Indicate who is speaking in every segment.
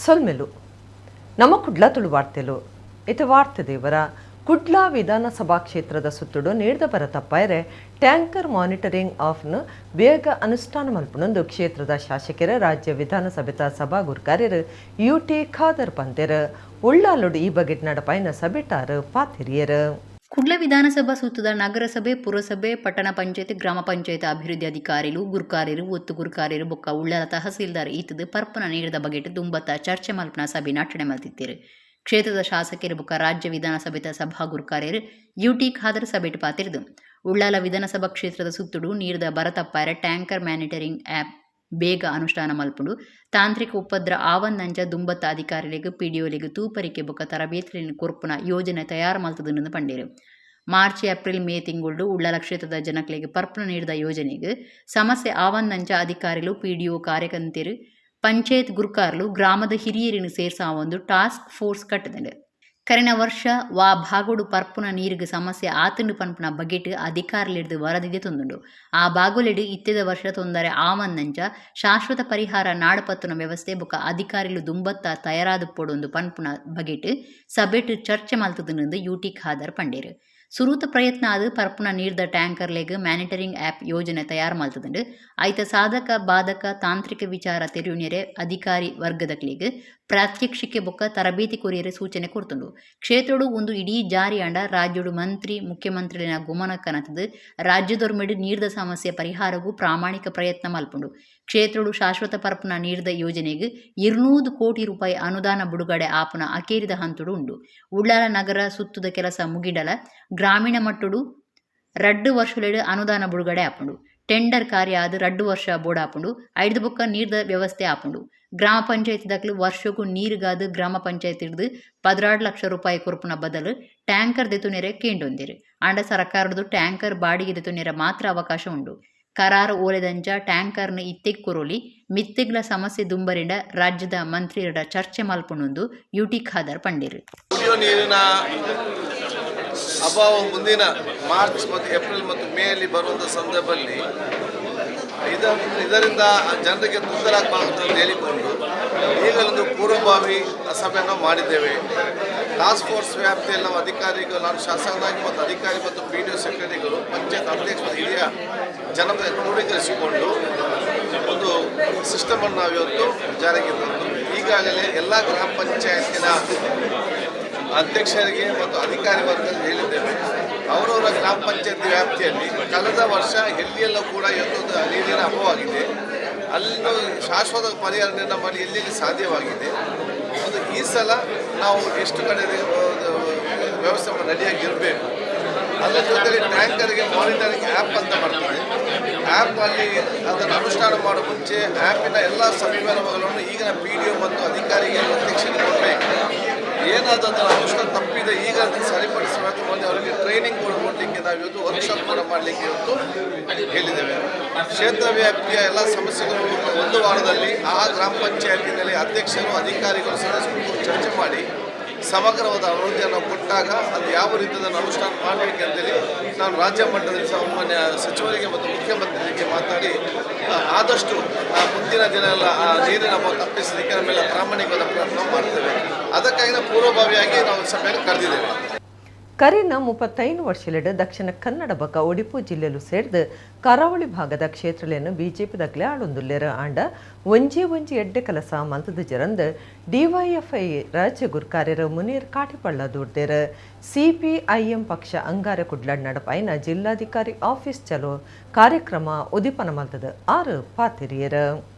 Speaker 1: ಸೊಲ್ಮೆಲು ನಮ್ಮ ಕುಡ್ಲ ತುಳು ವಾರ್ತೆಲು ಇದು ವಾರ್ತೆ ದೇವರ ಕುಡ್ಲ ವಿಧಾನಸಭಾ ಕ್ಷೇತ್ರದ ಸುತ್ತುಡು ನೀಡಿದ ಬರ ತಪ್ಪಾಯರೆ ಟ್ಯಾಂಕರ್ ಮಾನಿಟರಿಂಗ್ ಆಫ್ನು ಬೇಗ ಅನುಷ್ಠಾನ ಮಲ್ಪನೊಂದು ಕ್ಷೇತ್ರದ ಶಾಸಕರ ರಾಜ್ಯ ವಿಧಾನಸಭೆತ ಸಭಾ ಗುರ್ಕಾರ್ಯರು ಯುಟಿ ಖಾದರ್ ಪಂತೆರ್ ಉಳ್ಳಾಲುಡು ಈ ಬಗೆಟ್ ನಡಪಾಯಿನ ಸಭೆಟಾರು ಪಾತಿರಿಯರು.
Speaker 2: ಕುಡ್ಲ ವಿಧಾನಸಭಾ ಸುತ್ತದ ನಗರಸಭೆ ಪುರಸಭೆ ಪಟ್ಟಣ ಪಂಚಾಯತ್ ಗ್ರಾಮ ಪಂಚಾಯತ್ ಅಭಿವೃದ್ಧಿ ಅಧಿಕಾರಿಗಳು ಗುರ್ಕಾರ್ಯರು ಒತ್ತು ಗುರ್ಕಾರ್ಯರು ಬೊಕ್ಕ ಉಳ್ಳಾಲ ತಹಸೀಲ್ದಾರ್ ಈತದ ಪರ್ಪನ ನೀಡಿದ ಬಗೆಟ್ ದುಂಬತ್ತ ಚರ್ಚೆ ಮಲ್ಪನ ಸಭೆ ನಟನೆ ಮಲ್ತಿದ್ದೇರು. ಕ್ಷೇತ್ರದ ಶಾಸಕರು ಬೊಕ್ಕ ರಾಜ್ಯ ವಿಧಾನಸಭೆತ ಸಭಾ ಗುರ್ಕಾರ್ಯರು ಯುಟಿ ಖಾದರ್ ಸಭೆಟ್ ಪಾತಿರ್ದು ಉಳ್ಳಾಲ ವಿಧಾನಸಭಾ ಕ್ಷೇತ್ರದ ಸುತ್ತುಡು ನೀಡಿದ ಬರತಪ್ಪಾರ ಟ್ಯಾಂಕರ್ ಮ್ಯಾನಿಟರಿಂಗ್ ಆ್ಯಪ್ ಬೇಗ ಅನುಷ್ಠಾನ ಮಲ್ಪುಂಡು ತಾಂತ್ರಿಕ ಉಪದ್ರ ಆವಂದಂಚ ದುಂಬತ್ತ ಅಧಿಕಾರಿಗಳಿಗೆ ಪಿಡಿಒಲಿಗೆ ತೂಪರಿಕೆ ಬೊಕ್ಕ ತರಬೇತಿಯನ್ನು ಕೊರ್ಪುನ ಯೋಜನೆ ತಯಾರು ಮಲ್ತದನ್ನು ಪಂಡೇರು. ಮಾರ್ಚ್ ಏಪ್ರಿಲ್ ಮೇ ತಿಂಗಳು ಉಳ್ಳಾಲ ಕ್ಷೇತ್ರದ ಜನಗಳಿಗೆ ಪರ್ಪನ ನೀಡಿದ ಯೋಜನೆಗೆ ಸಮಸ್ಯೆ ಆವಂದಂಚ ಅಧಿಕಾರಿಗಳು ಪಿಡಿಒ ಕಾರ್ಯಕರ್ತರು ಪಂಚಾಯತ್ ಗುರ್ಕಾರ್ಲು ಗ್ರಾಮದ ಹಿರಿಯರಿನ ಸೇರ್ಸ ಒಂದು ಟಾಸ್ಕ್ ಫೋರ್ಸ್ ಕಟ್ಟದಂಡೆ ಕರೆನ ವರ್ಷ ವಾ ಭಾಗೋಡು ಪರ್ಪುನ ನೀರಿಗೆ ಸಮಸ್ಯೆ ಆತಂಡು ಪನ್ಪುನ ಬಗೆಟ್ ಅಧಿಕಾರಿಲಿಡ್ದು ವರದಿಗೆ ತೊಂದುಂಡು ಆ ಬಾಗುಲೆಡು ಇತ್ತೆದ ವರ್ಷ ತೊಂದರೆ ಆವಂದಂಚ ಶಾಶ್ವತ ಪರಿಹಾರ ನಾಡಪತ್ತುನ ವ್ಯವಸ್ಥೆ ಬೊಕ್ಕ ಅಧಿಕಾರಿಲು ದುಂಬತ್ತ ತಯಾರಾದ ಪೊಡೊಂದು ಪನ್ಪುನ ಬಗೆಟ್ ಸಭೆಟ್ ಚರ್ಚೆ ಮಲ್ತದನೆಂದು ಯುಟಿ ಖಾದರ್ ಪಂಡೇರು. ಸುರೂತ ಪ್ರಯತ್ನ ಆದ ಪರ್ಪುನ ನೀಡಿದ ಟ್ಯಾಂಕರ್ಲೆಗ್ ಮ್ಯಾನಿಟರಿಂಗ್ ಆ್ಯಪ್ ಯೋಜನೆ ತಯಾರು ಮಲ್ತದಂಡು ಐತ ಸಾಧಕ ಬಾಧಕ ತಾಂತ್ರಿಕ ವಿಚಾರ ತೆರೆಯುನೆರೆ ಅಧಿಕಾರಿ ವರ್ಗದಕ್ಲಿಗ್ ಪ್ರಾತ್ಯಕ್ಷಿಕೆ ಬೊಕ್ಕ ತರಬೇತಿ ಕೊರಿಯರೆ ಸೂಚನೆ ಕೊಡ್ತುಂಡು. ಕ್ಷೇತ್ರಡು ಒಂದು ಇಡೀ ಜಾರಿ ಅಂಡ ರಾಜ್ಯಡು ಮಂತ್ರಿ ಮುಖ್ಯಮಂತ್ರಿನ ಗುಮನಕ್ಕನತದ ರಾಜ್ಯದೊರ್ಮೆಡು ನೀಡಿದ ಸಮಸ್ಯೆ ಪರಿಹಾರಗೂ ಪ್ರಾಮಾಣಿಕ ಪ್ರಯತ್ನ ಮಲ್ಪುಂಡು. ಕ್ಷೇತ್ರಡು ಶಾಶ್ವತ ಪರ್ಪುನ ನೀಡಿದ ಯೋಜನೆಗೆ 200 ಕೋಟಿ ರೂಪಾಯಿ ಅನುದಾನ ಬಿಡುಗಡೆ ಆಪುನ ಅಕೇರಿದ ಹಂತುಡು ಉಂಡು. ಉಳ್ಳಾಲ ನಗರ ಸುತ್ತುದ ಕೆಲಸ ಮುಗಿಡಲ ಗ್ರಾಮೀಣ ಮಟ್ಟುಡು 2 ವರ್ಷಲೆಡು ಅನುದಾನ ಬಿಡುಗಡೆ ಆಪುಂಡು. ಟೆಂಡರ್ ಕಾರ್ಯ ಆದ 2 ವರ್ಷ ಬೋಡಾಪುಂಡು. 5 ಬೊಕ್ಕ ನೀಡಿದ ವ್ಯವಸ್ಥೆ ಆಪುಂಡು. ಗ್ರಾಮ ಪಂಚಾಯತ್ ದಕ್ಲು ವರ್ಷಕ್ಕೂ ನೀರಿಗಾದ ಗ್ರಾಮ ಪಂಚಾಯತ್ ಹಿಡಿದು 16 ಲಕ್ಷ ರೂಪಾಯಿ ಕೊರ್ಪುನ ಬದಲು ಟ್ಯಾಂಕರ್ ದೆತುನೆರೆ ಕೇಂಡೊಂದಿರು ಆಂಡ ಸರ್ಕಾರದ್ದು ಟ್ಯಾಂಕರ್ ಬಾಡಿಗೆ ದೆತುನೆರೆ ಮಾತ್ರ ಅವಕಾಶ ಉಂಡು. ಕರಾರು ಓಲೆದಂಚ ಟ್ಯಾಂಕರ್ನ ಇತ್ತೆಗ್ ಕೊರೋಲಿ ಮಿತ್ತೆಗ್ಲ ಸಮಸ್ಯೆ ದುಂಬರಿಂಡ ರಾಜ್ಯದ ಮಂತ್ರಿಯರ ಚರ್ಚೆ ಮಲ್ಪುಣೊಂದು ಯುಟಿ ಖಾದರ್ ಪಂಡೇರು.
Speaker 3: ನೀರಿನ ಅಭಾವ ಮುಂದಿನ ಮಾರ್ಚ್ ಮತ್ತು ಏಪ್ರಿಲ್ ಮತ್ತು ಮೇಯಲ್ಲಿ ಬರುವಂಥ ಸಂದರ್ಭದಲ್ಲಿ ಇದರಿಂದ ಜನರಿಗೆ ತೊಂದರೆ ಆಗಬಾರದು ಅಂತ ಹೇಳಿಕೊಂಡು ಈಗಲೊಂದು ಪೂರ್ವಭಾವಿ ಸಭೆಯನ್ನು ಮಾಡಿದ್ದೇವೆ. ಟಾಸ್ಕ್ ಫೋರ್ಸ್ ವ್ಯಾಪ್ತಿಯಲ್ಲಿ ನಾವು ಅಧಿಕಾರಿಗಳು, ನಾನು ಶಾಸಕರಾಗಿ ಮತ್ತು ಅಧಿಕಾರಿ ಮತ್ತು PDO ಸೆಕ್ರೆಟರಿಗಳು ಪಂಚಾಯತ್ ಅಧ್ಯಕ್ಷ ಮತ್ತು ಹಿರಿಯ ಜನರ ಕ್ರೋಢೀಕರಿಸಿಕೊಂಡು ಒಂದು ಸಿಸ್ಟಮನ್ನು ನಾವು ಇವತ್ತು ಜಾರಿಗೆ ತಂದು ಈಗಾಗಲೇ ಎಲ್ಲ ಗ್ರಾಮ ಪಂಚಾಯತಿನ ಅಧ್ಯಕ್ಷರಿಗೆ ಮತ್ತು ಅಧಿಕಾರಿ ವರ್ಗಕ್ಕೆ ಹೇಳಿದ್ದೇವೆ. ಅವರವರ ಗ್ರಾಮ ಪಂಚಾಯತಿ ವ್ಯಾಪ್ತಿಯಲ್ಲಿ ಕಳೆದ ವರ್ಷ ಎಲ್ಲಿಯೆಲ್ಲ ಕೂಡ ಇವತ್ತು ನೀರಿನ ಅಭಾವವಾಗಿದೆ, ಅಲ್ಲಿನ ಶಾಶ್ವತ ಪರಿಹಾರ ನಿರ್ಣಯ ಮಾಡಿ ಎಲ್ಲೆಲ್ಲಿ ಸಾಧ್ಯವಾಗಿದೆ ಒಂದು ಈ ಸಲ ನಾವು ಎಷ್ಟು ಕಡೆ ವ್ಯವಸ್ಥೆ ರೆಡಿಯಾಗಿರಬೇಕು. ಅದರ ಜೊತೆಗೆ ಟ್ಯಾಂಕರ್ಗೆ ಮಾನಿಟರಿಂಗ್ ಆ್ಯಪ್ ಅಂತ ಬರ್ತದೆ. ಆ್ಯಪಲ್ಲಿ ಅದನ್ನು ಅನುಷ್ಠಾನ ಮಾಡುವ ಮುಂಚೆ ಆ್ಯಪಿನ ಎಲ್ಲ ಸವಿವರಗಳನ್ನು ಈಗಿನ PDO ಮತ್ತು ಅಧಿಕಾರಿಗೆ ಅಧ್ಯಕ್ಷರಿಗೆ ಕೊಡಬೇಕು. ಏನಾದರೂ ಅದರ ಅನುಷ್ಠಾನ ತಪ್ಪಿದೆ ಈಗ ಅದನ್ನು ಸರಿಪಡಿಸಬೇಕು ಮತ್ತು ಅವರಿಗೆ ಟ್ರೈನಿಂಗ್ ಕೊಡಲಿಕ್ಕೆ ನಾವು ಇವತ್ತು ವರ್ಕ್ಶಾಪ್ ಕೂಡ ಮಾಡಲಿಕ್ಕೆ ಇವತ್ತು ಹೇಳಿದ್ದೇವೆ. ಕ್ಷೇತ್ರ ವ್ಯಾಪ್ತಿಯ ಎಲ್ಲ ಸಮಸ್ಯೆಗಳು ಒಂದು ವಾರದಲ್ಲಿ ಆ ಗ್ರಾಮ ಪಂಚಾಯತಿನಲ್ಲಿ ಅಧ್ಯಕ್ಷರು ಅಧಿಕಾರಿಗಳು ಸದಸ್ಯರು ಚರ್ಚೆ ಮಾಡಿ ಸಮಗ್ರವಾದ ವರದಿಯನ್ನು ಕೊಟ್ಟಾಗ ಅದು ಯಾವ ರೀತಿ ಅದನ್ನು ಅನುಷ್ಠಾನ ಮಾಡಬೇಕಂತೇಳಿ ನಾನು ರಾಜ್ಯ ಮಟ್ಟದಲ್ಲಿ ಸಾಮಾನ್ಯ ಸಚಿವರಿಗೆ ಮತ್ತು ಮುಖ್ಯಮಂತ್ರಿಗಳಿಗೆ ಮಾತಾಡಿ ಆದಷ್ಟು ಮುಂದಿನ ದಿನ ಎಲ್ಲ ನೀರಿನ ತಪ್ಪಿಸಲಿಕ್ಕೆ ನಮ್ಮೆಲ್ಲ ಪ್ರಾಮಾಣಿಕವಾದ ಪ್ರಯತ್ನ ಮಾಡ್ತೇವೆ. ಅದಕ್ಕಾಗಿ ಪೂರ್ವಭಾವಿಯಾಗಿ ನಾವು ಸಭೆಯನ್ನು ಕರೆದಿದ್ದೇವೆ.
Speaker 1: ಕರಿನ 35 ವರ್ಷಲೆಡು ದಕ್ಷಿಣ ಕನ್ನಡ ಬೊಕ್ಕ ಉಡುಪಿ ಜಿಲ್ಲೆಲು ಸೇರಿದ ಕರಾವಳಿ ಭಾಗದ ಕ್ಷೇತ್ರಗಳನ್ನು ಬಿಜೆಪಿದಾಗಲೇ ಆಳೊಂದುಲ್ಲೇರು ಆಂಡ ಒಂಜಿ ಎಡ್ಡೆ ಕೆಲಸ ಮಲ್ತದ ಜರಂದ DYFI ರಾಜ್ಯ ಗುರ್ಕಾರ್ಯರು ಮುನೀರ್ ಕಾಟಿಪಳ್ಳ ದೂಡ್ದೇರು. CPIM ಪಕ್ಷ ಅಂಗಾರ ಕುಡ್ಲಾಡ್ ನಡಪಾಯಿನ ಜಿಲ್ಲಾಧಿಕಾರಿ ಆಫೀಸ್ ಚಲೋ ಕಾರ್ಯಕ್ರಮ ಉದಿಪನ ಮಲ್ತದ 6 ಪಾತಿರಿಯರು.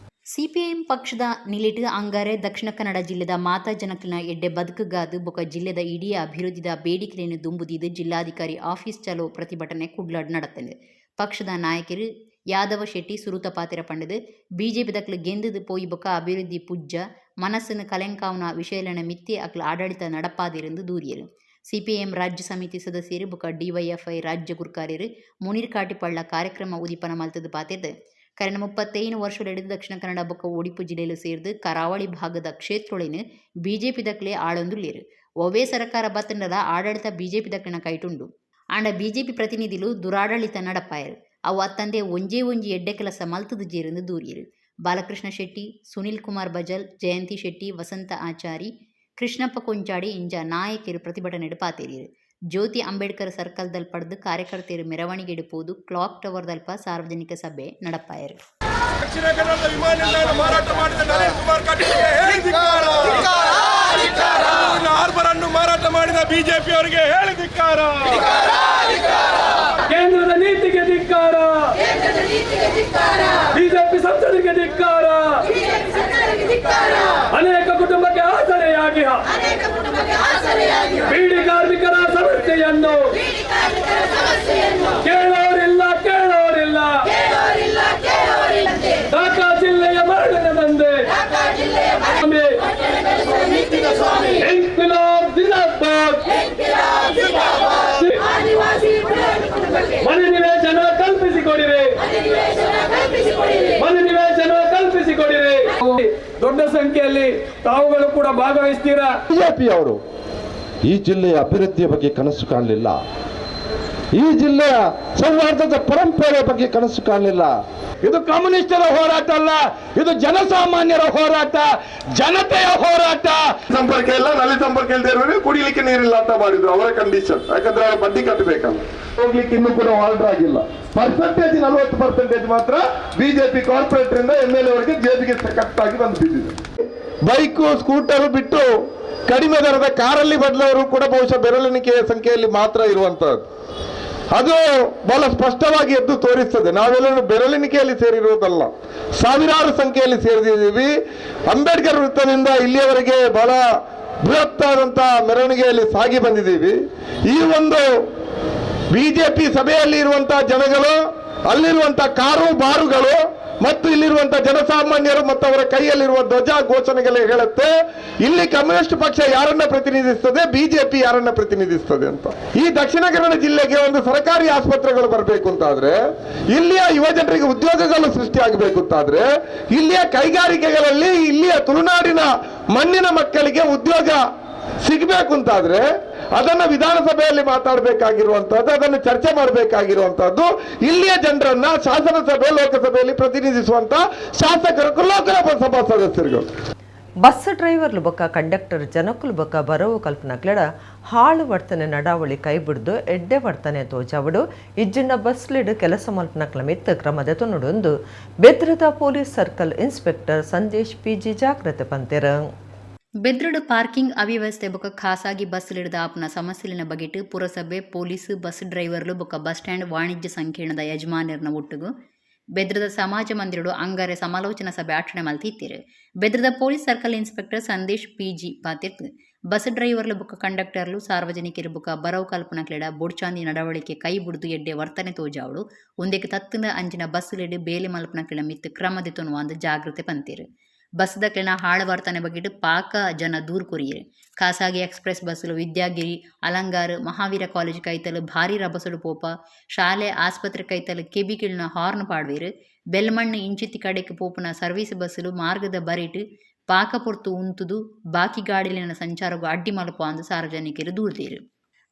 Speaker 2: CPIM ಪಕ್ಷದ ನಿಲಿಟ್ ಅಂಗಾರೆ ದಕ್ಷಿಣ ಕನ್ನಡ ಜಿಲ್ಲೆದ ಮಾತಾ ಜನಕಲ್ನ ಎಡ್ಡೆ ಬದುಕುಗಾದು ಬೊಕ ಜಿಲ್ಲೆದ ಇಡೀ ಅಭಿವೃದ್ಧಿದ ಬೇಡಿಕೆಯನ್ನು ದುಂಬುದಿದ್ದು ಜಿಲ್ಲಾಧಿಕಾರಿ ಆಫೀಸ್ ಚಲೋ ಪ್ರತಿಭಟನೆ ಕುಡ್ಲಾಡ್ ನಡೆತಂದೆ. ಪಕ್ಷದ ನಾಯಕರು ಯಾದವ ಶೆಟ್ಟಿ ಸುರುತ ಪಾತಿರ ಪಂಡದು ಬಿಜೆಪಿ ದಕ್ಲು ಗೆಂದದು ಪೋಯಿ ಬೊಕ ಅಭಿವೃದ್ಧಿ ಪುಜ್ಜ ಮನಸ್ಸನ್ನು ಕಲೆಂಕಾವ್ನ ವಿಷಯಲನ ಮಿತ್ತಿ ಅಕ್ಲ ಆಡಳಿತ ನಡಪಾದಿರೆಂದು ದೂರಿಯರು. CPIM ರಾಜ್ಯ ಸಮಿತಿ ಸದಸ್ಯರು ಬೊಕ DYFI ರಾಜ್ಯ ಗುರ್ಕಾರ್ಯರು ಮುನೀರ್ ಕಾಟಿಪಳ್ಳ ಕಾರ್ಯಕ್ರಮ ಉದಿಪನ ಮಲ್ತದ ಪಾತಿರ್ದು ಕರೆನ 35 ವರ್ಷಲೆಡು ದಕ್ಷಿಣ ಕನ್ನಡ ಬೊಕ್ಕ ಉಡುಪಿ ಜಿಲ್ಲೆಲು ಸೇರಿದು ಕರಾವಳಿ ಭಾಗದ ಕ್ಷೇತ್ರೊಳಿನ ಬಿಜೆಪಿ ದಕ್ಲೆ ಆಳೊಂದುಲ್ಲೇರು. ಒವೇ ಸರ್ಕಾರ ಬತ್ತಂಡದ ಆಡಳಿತ ಬಿಜೆಪಿ ದಕ್ಲಿನ ಕೈಟುಂಡು ಆಂಡ ಬಿಜೆಪಿ ಪ್ರತಿನಿಧಿಲು ದುರಾಡಳಿತ ನಡಪಾಯರು. ಅವು ಅತ್ತಂದೆ ಒಂಜಿ ಎಡ್ಡೆ ಕೆಲಸ ಮಲ್ತದ ಜೇರೆಂದು ದೂರಿಯರು. ಬಾಲಕೃಷ್ಣ ಶೆಟ್ಟಿ, ಸುನಿಲ್ ಕುಮಾರ್ ಬಜಲ್, ಜಯಂತಿ ಶೆಟ್ಟಿ, ವಸಂತ ಆಚಾರಿ, ಕೃಷ್ಣಪ್ಪ ಕೊಂಚಾಡಿ ಇಂಜ ನಾಯಕರು ಪ್ರತಿಭಟನೆ ಪಾತೇರಿಯರು. ಜ್ಯೋತಿ ಅಂಬೇಡ್ಕರ್ ಸರ್ಕಲ್ದಲ್ಲಿ ಪಡೆದು ಕಾರ್ಯಕರ್ತೆಯರು ಮೆರವಣಿಗೆ ಇಡುವುದು, ಕ್ಲಾಕ್ ಟವರ್ ದಲ್ಪ ಸಾರ್ವಜನಿಕ ಸಭೆ ನಡಪಾಯರು.
Speaker 4: ದಕ್ಷಿಣ ಕನ್ನಡ ವಿಮಾನ ನಿಲ್ದಾಣ ಮಾರಾಟ ಮಾಡಿದ ನಳಿನ್ ಕುಮಾರ್ ಕಟೀಲ್ಗೆ ಹೇಳಿ ಧಿಕ್ಕಾರ. ಹಾರ್ಬರ್ ಅನ್ನು ಮಾರಾಟ ಮಾಡಿದ ಬಿಜೆಪಿ ಅವರಿಗೆ ಹೇಳಿ ಧಿಕ್ಕಾರ. ಕೇಂದ್ರದ ನೀತಿಗೆ ಧಿಕ್ಕಾರ. ಬಿಜೆಪಿ ಸಂಸದರಿಗೆ ಧಿಕ್ಕಾರ. ಅನೇಕ ಕುಟುಂಬಕ್ಕೆ ಆಸರೆಯಾಗಿ ಬೀಡಿ ಕಾರ್ಮಿಕರ ಸಮಸ್ಯೆಯನ್ನು ಕೇಳೋರಿಲ್ಲ. ಢಾಕಾ ಜಿಲ್ಲೆಯ ಮರಳಿನ ದಂಧೆ ಇನ್ಕ್ವಿಲಾಬ್ ಜಿಂದಾಬಾದ್. ಮನೆ ನಿವೇಶನ ಕಲ್ಪಿಸಿಕೊಡಿರಿ. ದೊಡ್ಡ ಸಂಖ್ಯೆಯಲ್ಲಿ ತಾವುಗಳು ಕೂಡ ಭಾಗವಹಿಸ್ತೀರಾ.
Speaker 5: ಬಿಜೆಪಿಯವರು ಈ ಜಿಲ್ಲೆಯ ಅಭಿವೃದ್ಧಿಯ ಬಗ್ಗೆ ಕನಸು ಕಾಣಲಿಲ್ಲ. ಈ ಜಿಲ್ಲೆಯ ಸೌಹಾರ್ದದ ಪರಂಪರೆ ಬಗ್ಗೆ ಕನಸು ಕಾಣಲಿಲ್ಲ. ಇದು ಕಮ್ಯುನಿಸ್ಟರ ಹೋರಾಟ ಅಲ್ಲ, ಇದು ಜನಸಾಮಾನ್ಯರ ಹೋರಾಟ, ಜನತೆಯ ಹೋರಾಟ.
Speaker 6: ಸಂಪರ್ಕ ಇಲ್ಲ, ನಲ್ಲಿ ಸಂಪರ್ಕ ಇಲ್ಲದೆ ಇರೋರಿಗೆ ಕುಡಿಲಿಕ್ಕೆ ನೀರಿಲ್ಲ ಅಂತ ಮಾಡಿದ್ರು ಅವರ ಕಂಡೀಷನ್. ಯಾಕಂದ್ರೆ ಅವರ ಬಡ್ಡಿ ಕಟ್ಟಬೇಕಲ್ಲ. ಹೋಗ್ಲಿಕ್ಕೆ ಇನ್ನೂ ಕೂಡ ಆರ್ಡರ್ ಆಗಿಲ್ಲ. ಪರ್ಸೆಂಟೇಜ್ 40% ಮಾತ್ರ ಬಿಜೆಪಿ ಕಾರ್ಪೊರೇಟರ್ ಇಂದ MLA ಅವರಿಗೆ ಜೇಬಿಗೆ ಕಟ್ ಆಗಿ ಬಂದು ಬಿದ್ದಿದೆ. ಬೈಕು ಸ್ಕೂಟರ್ ಬಿಟ್ಟು ಕಡಿಮೆ ದರದ ಕಾರಲ್ಲಿ ಬದಲವರು ಕೂಡ ಬಹುಶಃ ಬೆರಳೆಣಿಕೆಯ ಸಂಖ್ಯೆಯಲ್ಲಿ ಮಾತ್ರ ಇರುವಂತಹದ್ದು. ಅದು ಬಹಳ ಸ್ಪಷ್ಟವಾಗಿ ಎದ್ದು ತೋರಿಸ್ತದೆ. ನಾವೆಲ್ಲರೂ ಬೆರಳೆಣಿಕೆಯಲ್ಲಿ ಸೇರಿರುವುದಲ್ಲ, ಸಾವಿರಾರು ಸಂಖ್ಯೆಯಲ್ಲಿ ಸೇರಿದ್ದೀವಿ. ಅಂಬೇಡ್ಕರ್ ವೃತ್ತದಿಂದ ಇಲ್ಲಿಯವರೆಗೆ ಬಹಳ ಬೃಹತ್ತಾದಂತಹ ಮೆರವಣಿಗೆಯಲ್ಲಿ ಸಾಗಿ ಬಂದಿದ್ದೀವಿ. ಈ ಒಂದು ಬಿಜೆಪಿ ಸಭೆಯಲ್ಲಿ ಇರುವಂತಹ ಜನಗಳು, ಅಲ್ಲಿರುವಂತಹ ಕಾರು ಬಾರುಗಳು ಮತ್ತು ಇಲ್ಲಿರುವಂತಹ ಜನಸಾಮಾನ್ಯರು ಮತ್ತು ಅವರ ಕೈಯಲ್ಲಿರುವ ಧ್ವಜ ಘೋಷಣೆಗಳು ಹೇಳುತ್ತೆ ಇಲ್ಲಿ ಕಮ್ಯುನಿಸ್ಟ್ ಪಕ್ಷ ಯಾರನ್ನ ಪ್ರತಿನಿಧಿಸ್ತದೆ, ಬಿಜೆಪಿ ಯಾರನ್ನ ಪ್ರತಿನಿಧಿಸ್ತದೆ ಅಂತ. ಈ ದಕ್ಷಿಣ ಕನ್ನಡ ಜಿಲ್ಲೆಗೆ ಒಂದು ಸರ್ಕಾರಿ ಆಸ್ಪತ್ರೆಗಳು ಬರಬೇಕು ಅಂತಾದ್ರೆ, ಇಲ್ಲಿಯ ಯುವ ಜನರಿಗೆ ಉದ್ಯೋಗಗಳು ಸೃಷ್ಟಿಯಾಗಬೇಕು ಅಂತಾದ್ರೆ, ಇಲ್ಲಿಯ ಕೈಗಾರಿಕೆಗಳಲ್ಲಿ ಇಲ್ಲಿಯ ತುಳುನಾಡಿನ ಮಣ್ಣಿನ ಮಕ್ಕಳಿಗೆ ಉದ್ಯೋಗ ಸಿಗಬೇಕು ಅಂತಾದ್ರೆ ಅದನ್ನ ವಿಧಾನಸಭೆಯಲ್ಲಿ ಮಾತಾಡಬೇಕಾಗಿರುವಂತಹದ್ದು, ಅದನ್ನು ಚರ್ಚೆ ಮಾಡಬೇಕಾಗಿರುವಂತಹದ್ದು ಇಲ್ಲಿಯ ಜನರನ್ನ ಶಾಸನಸಭೆ ಲೋಕಸಭೆಯಲ್ಲಿ ಪ್ರತಿನಿಧಿಸುವಂತ ಶಾಸಕರು ಲೋಕಸಭಾ ಸದಸ್ಯರುಗಳು.
Speaker 1: ಬಸ್ ಡ್ರೈವರ್ಲು ಬೊಕ್ಕ ಕಂಡಕ್ಟರ್ ಜನಕ್ಕುಲು ಬೊಕ್ಕ ಬರವು ಕಲ್ಪನಕ್ಲಡ ಹಾಳು ವರ್ತನೆ ನಡಾವಳಿ ಕೈಬಿಡ್ದು ಎಡ್ಡೆ ವರ್ತನೆ ತೋಜಾವಡು ಇಜ್ಜಿನ ಬಸ್ಲಿಡ್ ಕೆಲಸ ಮಲ್ಪನಕ್ಲ ಮಿತ್ತ ಕ್ರಮದ ತೊನ್ನಡೊಂದು ಬೆದ್ರದ police circle inspector Sandesh PG ಜಾಗ್ರತೆ ಪಂತೆರ.
Speaker 2: ಬೆದ್ರಡು ಪಾರ್ಕಿಂಗ್ ಅವ್ಯವಸ್ಥೆ ಬೊಕ್ಕ ಖಾಸಗಿ ಬಸ್ ಹಿಡಿದ ಆಪ್ನ ಸಮಸ್ಯೆಲಿನ ಬಗೆಟ್ ಪುರಸಭೆ ಪೊಲೀಸ್ ಬಸ್ ಡ್ರೈವರ್ಲು ಬೊಕ್ಕ ಬಸ್ ಸ್ಟ್ಯಾಂಡ್ ವಾಣಿಜ್ಯ ಸಂಕೀರ್ಣದ ಯಜಮಾನರ್ನ ಒಟ್ಟುಗು ಬೆದ್ರದ ಸಮಾಜ ಮಂದಿರಡು ಅಂಗಾರೆ ಸಮಾಲೋಚನಾ ಸಭೆ ಆಚರಣೆ ಮಲ್ತಿತ್ತಿರು. ಬೆದ್ರದ police circle inspector Sandesh PG ಪಾತಿರ್ತು ಬಸ್ ಡ್ರೈವರ್ಲು ಬೊಕ್ಕ ಕಂಡಕ್ಟರ್ಲು ಸಾರ್ವಜನಿಕರು ಬೊಕ್ಕ ಬರವು ಕಲ್ಪನಕ್ಲೆಡ ಬೊಡ್ಚಾಂದಿ ನಡವಳಿಕೆ ಕೈ ಬುಡ್ದು ಎಡ್ಡೆ ವರ್ತನೆ ತೋಜಾವಡು ಒಂದಕ್ಕೆ ತತ್ತಿನ ಅಂಚಿನ ಬಸ್ ಲಿಡ್ ಬೇಲೆ ಮಲ್ಪನಕ್ಲೆಡ ಮಿತ್ತು ಕ್ರಮದಿ ತೊನ್ನುವಂದು ಜಾಗೃತಿ ಪಂತೀರು. ಬಸ್ದಕ್ಲೆನ ಹಾಳು ವರ್ತನೆ ಬಗೆಟ್ ಪಾಕ ಜನ ದೂರ್ ಕೊರಿಯರು. ಖಾಸಗಿ ಎಕ್ಸ್ಪ್ರೆಸ್ ಬಸ್ಲು ವಿದ್ಯಾಗಿರಿ, ಅಲಂಗಾರ್, ಮಹಾವೀರ ಕಾಲೇಜ್ ಕೈತಲು ಭಾರಿ ರಭಸಡು ಪೋಪ, ಶಾಲೆ ಆಸ್ಪತ್ರೆ ಕೈತಲು ಕೆಬಿಕಿಳ್ನ ಹಾರ್ನ್ ಪಾಡ್ವೇರು, ಬೆಲ್ಮಣ್ಣು ಇಂಚಿತಿ ಕಡೆಗೆ ಪೋಪುನ ಸರ್ವೀಸ್ ಬಸ್ಲು ಮಾರ್ಗದ ಬರಿಟ್ ಪಾಕ ಪೊರ್ತು ಉಂತುದು ಬಾಕಿ ಗಾಡಿಲಿನ ಸಂಚಾರಗೂ ಅಡ್ಡಿ ಮಲಪ ಅಂದು ಸಾರ್ವಜನಿಕರು ದೂರ್ದೇರು.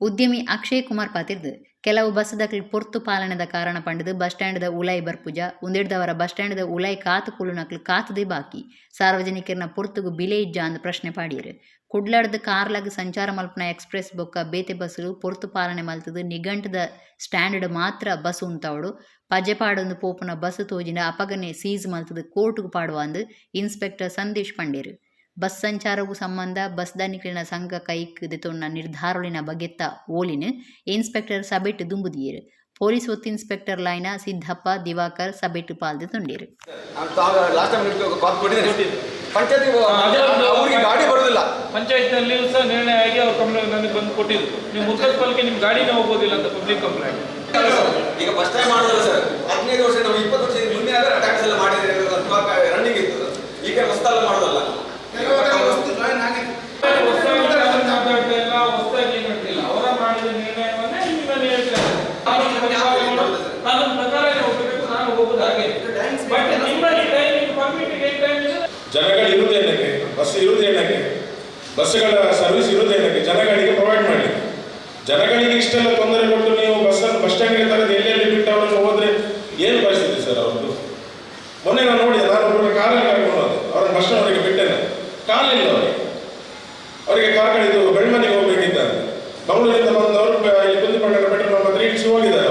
Speaker 2: ಉದ್ಯಮಿ ಅಕ್ಷಯ್ ಕುಮಾರ್ ಪಾತಿರ್ದು ಕೆಲವು ಬಸ್ದಕ್ಲಿ ಪೊರ್ತು ಪಾಲನೆದ ಕಾರಣ ಪಂಡದು ಬಸ್ ಸ್ಟ್ಯಾಂಡ್ದ ಉಲೈ ಬರ್ಪುಜ ಉಂದೆಡ್ದವರ ಬಸ್ ಸ್ಟ್ಯಾಂಡ್ದ ಉಲೈ ಕಾತು ಕುಳುನಕ್ಲು ಕಾತದೇ ಬಾಕಿ ಸಾರ್ವಜನಿಕರನ್ನ ಪೊರ್ತುಗು ಬಿಲೆ ಇಜ್ಜ ಅಂದು ಪ್ರಶ್ನೆ ಪಾಡಿಯರು. ಕುಡ್ಲಾಡ್ದ ಕಾರ್ಲಾಗ ಸಂಚಾರ ಮಲ್ಪನ ಎಕ್ಸ್ಪ್ರೆಸ್ ಬೊಕ್ಕ ಬೇತೆ ಬಸ್ಲು ಪೊರ್ತು ಪಾಲನೆ ಮಲ್ತದು ನಿಘಂಟದ ಸ್ಟ್ಯಾಂಡ್ ಮಾತ್ರ ಬಸ್ ಉಂತವಡು ಪಜೆಪಾಡೊಂದು ಪೋಪುನ ಬಸ್ ತೋಜಿನ ಅಪಗನೆ ಸೀಸ್ ಮಲ್ತದು ಕೋರ್ಟ್ಗೂ ಪಾಡುವ ಅಂದು ಇನ್ಸ್ಪೆಕ್ಟರ್ ಸಂದೇಶ್ ಪಂಡೇರು. ಬಸ್ ಸಂಚಾರಗೂ ಸಂಬಂಧ ಬಸ್ ದಾನಿಕಲಿನ ಸಂಘ ಕೈಕ್ ದೆತೊನ್ನ ನಿರ್ಧಾರೊಳಿನ ಬಗೆತ್ತ ಓಲಿನ ಇನ್ಸ್ಪೆಕ್ಟರ್ ಸಭೆಟ್ ದುಂಬುದಿಯರು. ಪೊಲೀಸ್ ಒತ್ತು ಇನ್ಸ್ಪೆಕ್ಟರ್ ಲೈನ ಸಿದ್ದಪ್ಪ ದಿವಾಕರ್ ಸಭೆಟ್ ಪಾಲ್ದೆ ತೊಂಡೇರು.
Speaker 7: ಪಂಚಾಯತ್ನಲ್ಲಿ ಸಹ ನಿರ್ಣಯ ಆಗಿ ಅವ್ರ ಕಂಪ್ಲೇಂಟ್ ನನಗೆ ಬಂದು ಕೊಟ್ಟಿದ್ರು, ನೀವು ಮುದ್ಗಲ್ ಪಾಲಿಕೆ ನಿಮ್ಮ ಗಾಡಿನೇ ಹೋಗೋದಿಲ್ಲ ಅಂತ ಪಬ್ಲಿಕ್ ಕಂಪ್ಲೇಂಟ್.
Speaker 8: ಈಗ ಫಸ್ಟ್ ಟೈಮ್ ಮಾಡೋದು ಸರ್, 15 ವರ್ಷ ನಾವು 20 ವರ್ಷ ಮುಂದೆ ಟ್ಯಾಕ್ಸ್ ಎಲ್ಲ ಮಾಡಿದ್ರೆ ರನ್ನಿಂಗ್ ಇತ್ತು. ಈಗ ಹೊಸದಲ್ಲ ಮಾಡೋದಲ್ಲ,
Speaker 7: ಹೊಸದಾಗಿ ಮಾಡ್ತಿಲ್ಲ. ಅವರ ಮಾಡಿದ ನಿರ್ಣಯವನ್ನೇ ನಿಮ್ಮಲ್ಲಿ ಹೇಳ್ತಾರೆ. ಕಾನೂನು ಪ್ರಕಾರ ಹೋಗಬೇಕು, ನಾನು ಹೋಗುದು ಹಾಗೆ. ಬಟ್ ನಿಮ್ಮಲ್ಲಿ ಟೈಮಿಂಗ್ ಪರ್ಮಿಟ್ಗೆ ಟೈಮ್
Speaker 9: ಜನಗಳು ಇರುವುದೇನಕ್ಕೆ, ಬಸ್ ಇರುವುದೇನಕ್ಕೆ, ಬಸ್ಗಳ ಸರ್ವಿಸ್ ಇರುವುದೇನಕ್ಕೆ, ಜನಗಳಿಗೆ ಪ್ರೊವೈಡ್ ಮಾಡಿ. ಜನಗಳಿಗೆ ಇಷ್ಟೆಲ್ಲ ತೊಂದರೆ ಕೊಟ್ಟು ನೀವು ಬಸ್ ಸ್ಟ್ಯಾಂಡ್ಗೆ ತರದು ಎಲ್ಲೆಲ್ಲಿ ಬಿಟ್ಟು ಅವರನ್ನು ಹೋದ್ರೆ ಏನು ಪರಿಸ್ಥಿತಿ ಸರ್ ಅವ್ರದ್ದು? ಮೊನ್ನೆ ನಾನು ನೋಡಿದೆ, ನಾನು ಕಾಲಿಲ್ಲ ಅವರಿಗೆ ಕಾರ್ಕಳಿದು ಬೆಳ್ಮನೆಗೆ ಹೋಗ್ಬೇಕಿದ್ದ ಮಂಗಳೂರಿಂದ ಬಂದವರು ಇಲ್ಲಿ ಕುಂದುಕೊಂಡರ ಪೆಟ್ರೋಲ್ ಮಾತ್ರ ಇಳಿಸಿ ಹೋಗಿದ್ದಾರೆ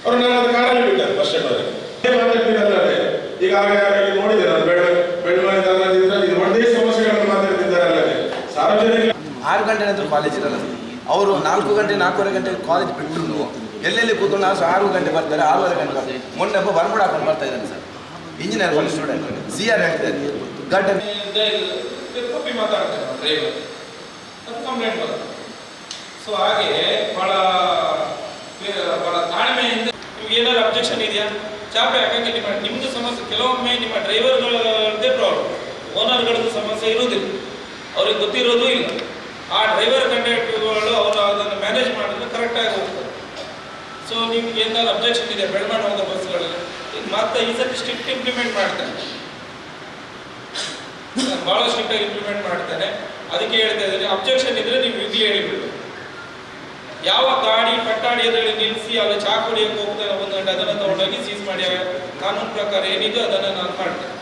Speaker 9: ಅವರು ನನ್ನ ಕಾರಲ್ಲಿ ಬಿಟ್ಟಾರೆ ಬಸ್ ಸ್ಟ್ಯಾಂಡ್ ಅವರಿಗೆ. ಈಗ ಯಾರು ನೋಡಿದ್ದಾರೆ ಬೆಳ್ಮನೆ ಇದು ಒಂದೇ ಸಮಸ್ಯೆಗಳನ್ನು ಮಾತಾಡ್ತಿದ್ದಾರೆ. ಸಾರ್ವಜನಿಕ
Speaker 8: 6 ಗಂಟೆ ನಂತರ ಕಾಲೇಜ್ ಇರಲ್ಲ, ಅವರು 4 ಗಂಟೆ 4:15 ಗಂಟೆ ಕಾಲೇಜ್ ಬಿಟ್ಟರು ಎಲ್ಲೆಲ್ಲಿ ಕೂತ್ಕೊಂಡು ನಾವು 6 ಗಂಟೆ ಬರ್ತಾರೆ, 6:30 ಗಂಟೆ ಬರ್ತಾರೆ. ಮೊನ್ನೆ ಒಬ್ಬ ಬರ್ಮುಡ ಹಾಕೊಂಡು ಬರ್ತಾ ಇದ್ದಾನೆ sir, engineer college student, CR ಹೇಳ್ತಾರೆ ಗಂಟೆ
Speaker 7: ಕಾಪಿ ಮಾತಾಡ್ತಾರೆ ಡ್ರೈವರ್, ಅದು ಕಂಪ್ಲೇಂಟ್ ಬರುತ್ತೆ. ಸೊ ಹಾಗೆ ಭಾಳ ತಾಳ್ಮೆಯಿಂದ ನಿಮ್ಗೆ ಏನಾದ್ರು ಅಬ್ಜೆಕ್ಷನ್ ಇದೆಯಾ ಚಾಪೆ ಹಾಕಂಗೆ ನಿಮ್ಮದು ಸಮಸ್ಯೆ. ಕೆಲವೊಮ್ಮೆ ನಿಮ್ಮ ಡ್ರೈವರ್ಗಳದ್ದೇ ಪ್ರಾಬ್ಲಮ್, ಓನರ್ಗಳದ್ದು ಸಮಸ್ಯೆ ಇರುವುದಿಲ್ಲ, ಅವ್ರಿಗೆ ಗೊತ್ತಿರೋದು ಇಲ್ಲ. ಆ ಡ್ರೈವರ್ ಕಂಡಕ್ಟರ್ಗಳು ಅವರು ಅದನ್ನು ಮ್ಯಾನೇಜ್ ಮಾಡಿದ್ರೆ ಕರೆಕ್ಟಾಗಿ ಹೋಗ್ತಾರೆ. ಸೊ ನಿಮ್ಗೆ ಏನಾದ್ರು ಅಬ್ಜೆಕ್ಷನ್ ಇದೆ ಬೆಳಮಾಡಿ ಹೋಗೋ ಬಸ್ಗಳಲ್ಲಿ, ಮತ್ತೆ ಈ ಸತಿ ಸ್ಟ್ರಿಕ್ಟ್ ಇಂಪ್ಲಿಮೆಂಟ್ ಮಾಡ್ತಾರೆ, ಭಾಳ ಸ್ಟ್ರಿಕ್ಟಾಗಿ ಇಂಪ್ಲಿಮೆಂಟ್ ಮಾಡ್ತಾರೆ. ಅದಕ್ಕೆ ಹೇಳ್ತಾ ಇದ್ದೀನಿ, ಅಬ್ಜೆಕ್ಷನ್ ಇದ್ರೆ ನೀವು ಈಗಲೇ ಹೇಳಿಬಿಡು. ಯಾವ ಗಾಡಿ ಪಟ್ಟಾಡಿ ಅದರಲ್ಲಿ ನಿಲ್ಲಿಸಿ ಅಲ್ಲಿ ಚಾ ಕುಡಿಯೋಕೆ ಹೋಗ್ತಾರೆ 1 ಗಂಟೆ, ಅದನ್ನು ತಗೊಂಡೋಗಿ ಸೀಸ್ ಮಾಡಿ ಕಾನೂನು ಪ್ರಕಾರ ಏನಿದೆ ಅದನ್ನು ನಾನು ಮಾಡ್ತೇನೆ.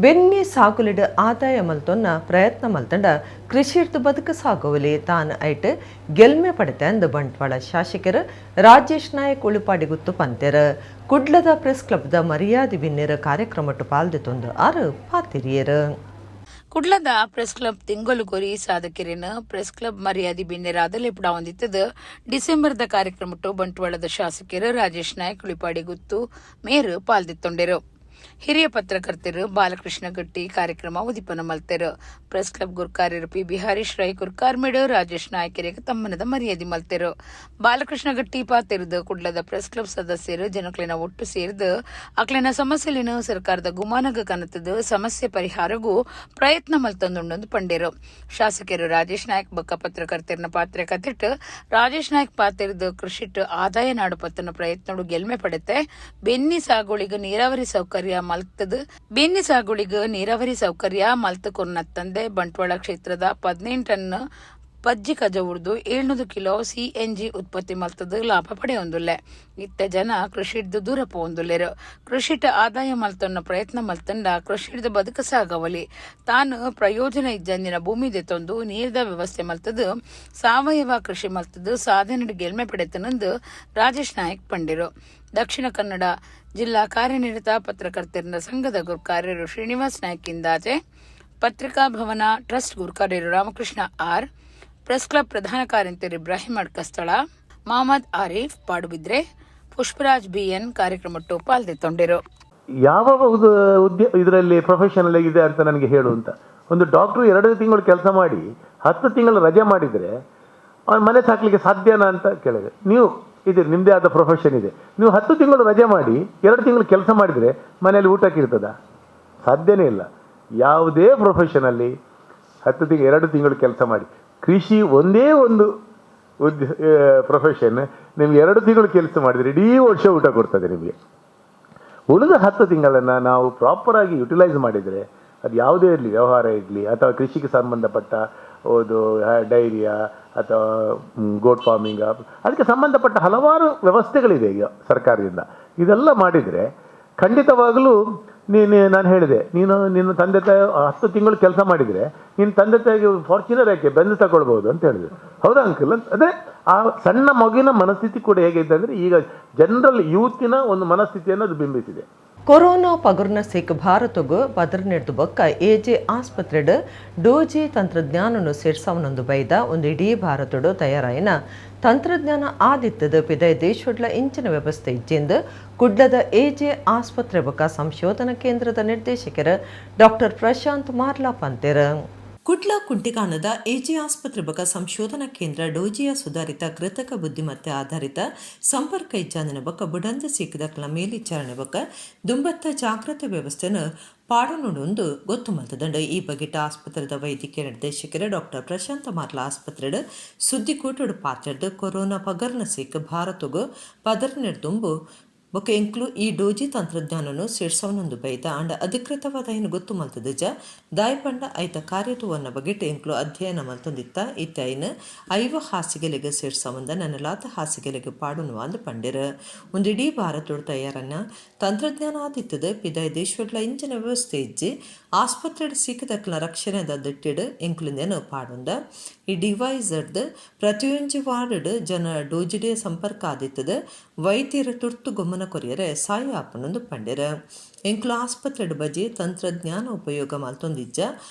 Speaker 1: ಬೆನ್ನಿ ಸಾಗುಲಿಡ ಆದಾಯ ಮಲ್ತೊನ್ನ ಪ್ರಯತ್ನ ಮಲ್ತಂಡ ಕೃಷಿರ್ದು ಬದುಕು ಸಾಗುವಲಿ ತಾನು ಐಟ್ ಗೆಲ್ಮೆ ಪಡೆತೆ ಅಂದು ಬಂಟ್ವಾಳ ಶಾಸಕರು ರಾಜೇಶ್ ನಾಯಕ್ ಉಳುಪಾಡಿ ಗುತ್ತು ಪಂತೆರ ಕುಡ್ಲದ ಪ್ರೆಸ್ ಕ್ಲಬ್ದ ಮರ್ಯಾದೆ ಬಿನ್ನೆರ ಕಾರ್ಯಕ್ರಮಟ್ಟು ಪಾಲ್ದೆತೊಂದು ಆರು ಪಾತಿರಿಯರು.
Speaker 2: ಕುಡ್ಲದ ಪ್ರೆಸ್ ಕ್ಲಬ್ ತಿಂಗಳು ಕೊರಿ ಸಾಧಕರಿನ ಪ್ರೆಸ್ ಕ್ಲಬ್ ಮರ್ಯಾದೆ ಬಿನ್ನೆರಾದಲ್ಲಿ ಪುಡ ಹೊಂದಿತ್ತದ ಡಿಸೆಂಬರ್ದ ಕಾರ್ಯಕ್ರಮಟ್ಟು ಬಂಟ್ವಾಳದ ಶಾಸಕರು ರಾಜೇಶ್ ನಾಯಕ್ ಉಳಿಪಾಡಿ ಗುತ್ತು ಮೇರು ಪಾಲ್ದಿತ್ತೊಂಡೆರು. ಹಿರಿಯ ಪತ್ರಕರ್ತರು ಬಾಲಕೃಷ್ಣ ಗಟ್ಟಿ ಕಾರ್ಯಕ್ರಮ ಉದಿಪನ ಮಲ್ತೆರು. ಪ್ರೆಸ್ ಕ್ಲಬ್ ಗುರ್ಕಾರ್ಯರು ಪಿ ಬಿಹಾರೀಶ್ ರೈ ಕುರ್ಕಾರ್ಮೆಡ್ ರಾಜೇಶ್ ನಾಯಕರಿಗೆ ತಮ್ಮನದ ಮರ್ಯಾದೆ ಮಲ್ತೆರು. ಬಾಲಕೃಷ್ಣ ಗಟ್ಟಿ ಪಾತೆರುದು ಕುಡ್ಲದ ಪ್ರೆಸ್ ಕ್ಲಬ್ ಸದಸ್ಯರು ಜನಕ್ಲಿನ ಒಟ್ಟು ಸೇರಿದು ಅಕ್ಲಿನ ಸಮಸ್ಯೆಲಿನ ಸರ್ಕಾರದ ಗುಮಾನಗ ಕನತದ ಸಮಸ್ಯೆ ಪರಿಹಾರಗೂ ಪ್ರಯತ್ನ ಮಲ್ತೊಂದು ಪಂಡೇರು. ಶಾಸಕರು ರಾಜೇಶ್ ನಾಯಕ್ ಬಕ್ಕ ಪತ್ರಕರ್ತರನ ಪಾತ್ರ ಕತ್ತಿಟ್ಟು ರಾಜೇಶ್ ನಾಯಕ್ ಪಾತೆರುದು ಕೃಷಿಟ್ ಆದಾಯ ನಾಡು ಪತ್ತನ ಪ್ರಯತ್ನಡು ಗೆಲ್ಮೆ ಪಡೆತೆ ಬೆನ್ನಿ ಸಾಗುಳಿಗ ನೀರಾವರಿ ಸೌಕರ್ಯ ನೀರಾವರಿ ಸೌಕರ್ಯ ಮಲ್ತ ಕೊರ್ನತ್ತಂದೆ ಬಂಟ್ವಾಳ ಕ್ಷೇತ್ರದ 18 ಟನ್ ಪಜ್ಜಿ ಕಜ ಉರ್ದು 700 ಕಿಲೋ CNG ಉತ್ಪತ್ತಿ ಮಲ್ತದ ಲಾಭ ಪಡೆಯೊಂದುಲ್ಲೆ. ಇತ್ತ ಜನ ಕೃಷಿಡ್ದು ದೂರ ಪೋಂದುಲ್ಲೆರು. ಕೃಷಿಟ ಆದಾಯ ಮಲ್ತೊನ್ನ ಪ್ರಯತ್ನ ಮಲ್ತಂಡ ಕೃಷಿಡ್ದ ಬದುಕ ಸಾಗವಲಿ ತಾನು ಪ್ರಯೋಜನ ಇಜ್ಜಂದಿನ ಭೂಮಿ ದೆತ್ತೊಂದು ನೀರ್ದ ವ್ಯವಸ್ಥೆ ಮಲ್ತದು ಸಾವಯವ ಕೃಷಿ ಮಲ್ತದು ಸಾಧನೆ ಗೆಲ್ಮೆ ಪಡೆತನಂದು ರಾಜೇಶ್ ನಾಯಕ್ ಪಂಡಿರು. ದಕ್ಷಿಣ ಕನ್ನಡ ಜಿಲ್ಲಾ ಕಾರ್ಯನಿರತ ಪತ್ರಕರ್ತರ ಸಂಘದ ಗುರ್ಕಾರ್ಯರು ಶ್ರೀನಿವಾಸ್ ನಾಯ್ಕ್ ಇಂದಾಜೆ, ಪತ್ರಿಕಾ ಭವನ ಟ್ರಸ್ಟ್ ಗುರ್ಕಾರ್ಯರು ರಾಮಕೃಷ್ಣ ಆರ್, ಪ್ರೆಸ್ ಕ್ಲಬ್ ಪ್ರಧಾನ ಕಾರ್ಯಂತರು ಇಬ್ರಾಹಿಂ ಅಡ್ಕಸ್ಥಳ, ಮೊಹಮ್ಮದ್ ಆರೀಫ್ ಪಾಡುಬಿದ್ರೆ, ಪುಷ್ಪರಾಜ್ BN ಕಾರ್ಯಕ್ರಮಟ್ಟು ಪಾಲ್ದೆತ್ತೊಂಡೆರು.
Speaker 6: ಯಾವ ಇದರಲ್ಲಿ ಪ್ರೊಫೆಷನಲ್ ಇದೆ ಅಂತ ನನಗೆ ಹೇಳು ಅಂತ. ಒಂದು ಡಾಕ್ಟ್ರು 2 ತಿಂಗಳು ಕೆಲಸ ಮಾಡಿ 10 ತಿಂಗಳು ರಜೆ ಮಾಡಿದರೆ ಅವನ ಮನೆ ಸಾಕಲಿಕ್ಕೆ ಸಾಧ್ಯನಾ ಅಂತ ಕೇಳಿದೆ. ನೀವು ಇದೆ ನಿಮ್ಮದೇ ಆದ ಪ್ರೊಫೆಷನ್ ಇದೆ, ನೀವು 10 ತಿಂಗಳು ರಜೆ ಮಾಡಿ 2 ತಿಂಗಳು ಕೆಲಸ ಮಾಡಿದರೆ ಮನೆಯಲ್ಲಿ ಊಟಕ್ಕೆ ಇರ್ತದ? ಸಾಧ್ಯನೇ ಇಲ್ಲ. ಯಾವುದೇ ಪ್ರೊಫೆಷನಲ್ಲಿ 2 ತಿಂಗಳು ಕೆಲಸ ಮಾಡಿ, ಕೃಷಿ ಒಂದೇ ಒಂದು ಪ್ರೊಫೆಷನ್ ನಿಮ್ಗೆ 2 ತಿಂಗಳು ಕೆಲಸ ಮಾಡಿದರೆ ಇಡೀ ವರ್ಷ ಊಟ ಕೊಡ್ತದೆ ನಿಮಗೆ. ಉಳಿದ 10 ತಿಂಗಳನ್ನು ನಾವು ಪ್ರಾಪರಾಗಿ ಯುಟಿಲೈಸ್ ಮಾಡಿದರೆ ಅದು ಯಾವುದೇ ಇರಲಿ, ವ್ಯವಹಾರ ಇರಲಿ ಅಥವಾ ಕೃಷಿಗೆ ಸಂಬಂಧಪಟ್ಟ ಒಂದು ಡೈರಿಯಾ ಅಥವಾ ಗೋಟ್ ಫಾರ್ಮಿಂಗ್, ಅದಕ್ಕೆ ಸಂಬಂಧಪಟ್ಟ ಹಲವಾರು ವ್ಯವಸ್ಥೆಗಳಿದೆ ಈಗ ಸರ್ಕಾರದಿಂದ. ಇದೆಲ್ಲ ಮಾಡಿದರೆ ಖಂಡಿತವಾಗಲೂ ನಾನು ಹೇಳಿದೆ, ನಿನ್ನ ತಂದೆ ತಾಯಿ 10 ತಿಂಗಳು ಕೆಲಸ ಮಾಡಿದರೆ ನಿನ್ನ ತಂದೆ ತಾಯಿಗೆ ಫಾರ್ಚುನರ್ ಯಾಕೆ ಬೆಂದು ತಗೊಳ್ಬೋದು ಅಂತ ಹೇಳಿದೆ. ಹೌದಾ ಅಂಕಲ್? ಅಂದರೆ ಆ ಸಣ್ಣ ಮಗುವಿನ ಮನಸ್ಥಿತಿ ಕೂಡ ಹೇಗಿದೆ ಅಂದರೆ ಈಗ ಜನರಲ್ ಯೂತಿನ ಒಂದು ಮನಸ್ಥಿತಿಯನ್ನು ಅದು ಬಿಂಬಿಸಿದೆ.
Speaker 1: ಕೊರೋನಾ ಪಗುರ್ನ ಸಿಕ್ ಭಾರತಗೂ ಬದರ್ನೆಡ್ದು ಬೊಕ್ಕ ಎಜೆ ಆಸ್ಪತ್ರೆಡ್ ಡೋಜಿ ತಂತ್ರಜ್ಞಾನನು ಸೇರ್ಸವನೊಂದು ಬೈದ ಒಂದು ಇಡೀ ಭಾರತಡು ತಯಾರಾಯಿನ ತಂತ್ರಜ್ಞಾನ ಆದಿತ್ತದ ಪಿದಯ ದೇಶೊಡ್ಲ ಇಂಚಿನ ವ್ಯವಸ್ಥೆ ಇಜ್ಜೆಂದು ಕುಡ್ಲದ ಎಜೆ ಆಸ್ಪತ್ರೆ ಬೊಕ್ಕ ಸಂಶೋಧನಾ ಕೇಂದ್ರದ ನಿರ್ದೇಶಕರ ಡಾಕ್ಟರ್ ಪ್ರಶಾಂತ್ ಮಾರ್ಲಾ ಪಂತೆರ ಕುಡ್ಲ ಕುಂಟಿಕಾನದ ಎಜೆ ಆಸ್ಪತ್ರೆ ಬಕ ಸಂಶೋಧನಾ ಕೇಂದ್ರ ಡೋಜಿಯ ಸುಧಾರಿತ ಕೃತಕ ಬುದ್ಧಿಮತ್ತೆ ಆಧಾರಿತ ಸಂಪರ್ಕ ಇಜ್ಜಾಂದಿನ ಬಕ ಬುಡಂದ ಸಿಕ್ಕದಕ್ಲ ಮೇಲ್ವಿಚಾರಣೆ ಬಕ ದುಂಬತ್ತ ಜಾಗೃತಿ ವ್ಯವಸ್ಥೆನ ಪಾಡನುಡೊಂದು ಗೊತ್ತು ಮಲ್ತದಂಡ. ಈ ಬಗೆಟ ಆಸ್ಪತ್ರೆದ ವೈದ್ಯಕೀಯ ನಿರ್ದೇಶಕರ ಡಾಕ್ಟರ್ ಪ್ರಶಾಂತ ಮಾರ್ಲಾ ಆಸ್ಪತ್ರೆಡ್ ಸುದ್ದಿಕೋಟಡು ಪಾತ್ರೆಡ್ ಕೊರೋನಾ ಪಗರ್ನ ಸಿಕ್ ಭಾರತಗೂ ಪದರ್ನೆಡ್ದುಂಬು ಬೊಕ ಎಂಕ್ಲು ಈ ಡೋಜಿ ತಂತ್ರಜ್ಞಾನನು ಸೇರ್ಸವನೊಂದು ಬೈತ ಆಂಡ ಅಧಿಕೃತವಾದ ಏನು ಗೊತ್ತು ಮಲ್ತದಜ ದಾಯಪಂಡ ಐತ ಕಾರ್ಯತುವನ್ನ ಬಗೆಟ್ ಎಂಕ್ಲು ಅಧ್ಯಯನ ಮಲ್ತೊಂದಿತ್ತ ಇತ್ತ ಐನು 5 ಹಾಸಿಗೆಲೆಗೆ ಸೇರ್ಸವಂದ ನನಲಾತ ಹಾಸಿಗೆಲೆಗೆ ಪಾಡುನು ಅಂದು ಪಂಡಿರ ಒಂದಿಡೀ ಭಾರತೋಡು ತಯಾರನ್ನ ತಂತ್ರಜ್ಞಾನ ಆದಿತ್ತದ ಪಿದಾಯ ದೇಶಗಳ ಇಂಚಿನ ವ್ಯವಸ್ಥೆ ಇಜ್ಜಿ ಆಸ್ಪತ್ರೆಡ್ ಸಿಕ್ಕದಕ್ಲ ರಕ್ಷಣೆದ ದಿಟ್ಟಿಡು ಎಂಕ್ಲಿಂದೇನು ಪಾಡುಂದ ಈ ಡಿವೈಸರ್ದು ಪ್ರತಿಯೊಂಜಿ ವಾರ್ಡ್ ಜನ ಡೋಜಿಡೆ ಸಂಪರ್ಕ ಆದಿತ್ತದ ವೈದ್ಯರ ತುರ್ತು ಗೊಮ್ಮನ ಕೊರಿಯರೆ ಸಾಯ ಆಪನೊಂದು ಪಂಡಿರ ಎಂಕ್ಲು ಆಸ್ಪತ್ರೆಡ್ ಬಜಿ ತಂತ್ರಜ್ಞಾನ ಉಪಯೋಗ ಮಲ್ತೊಂದಿಜ್ಜ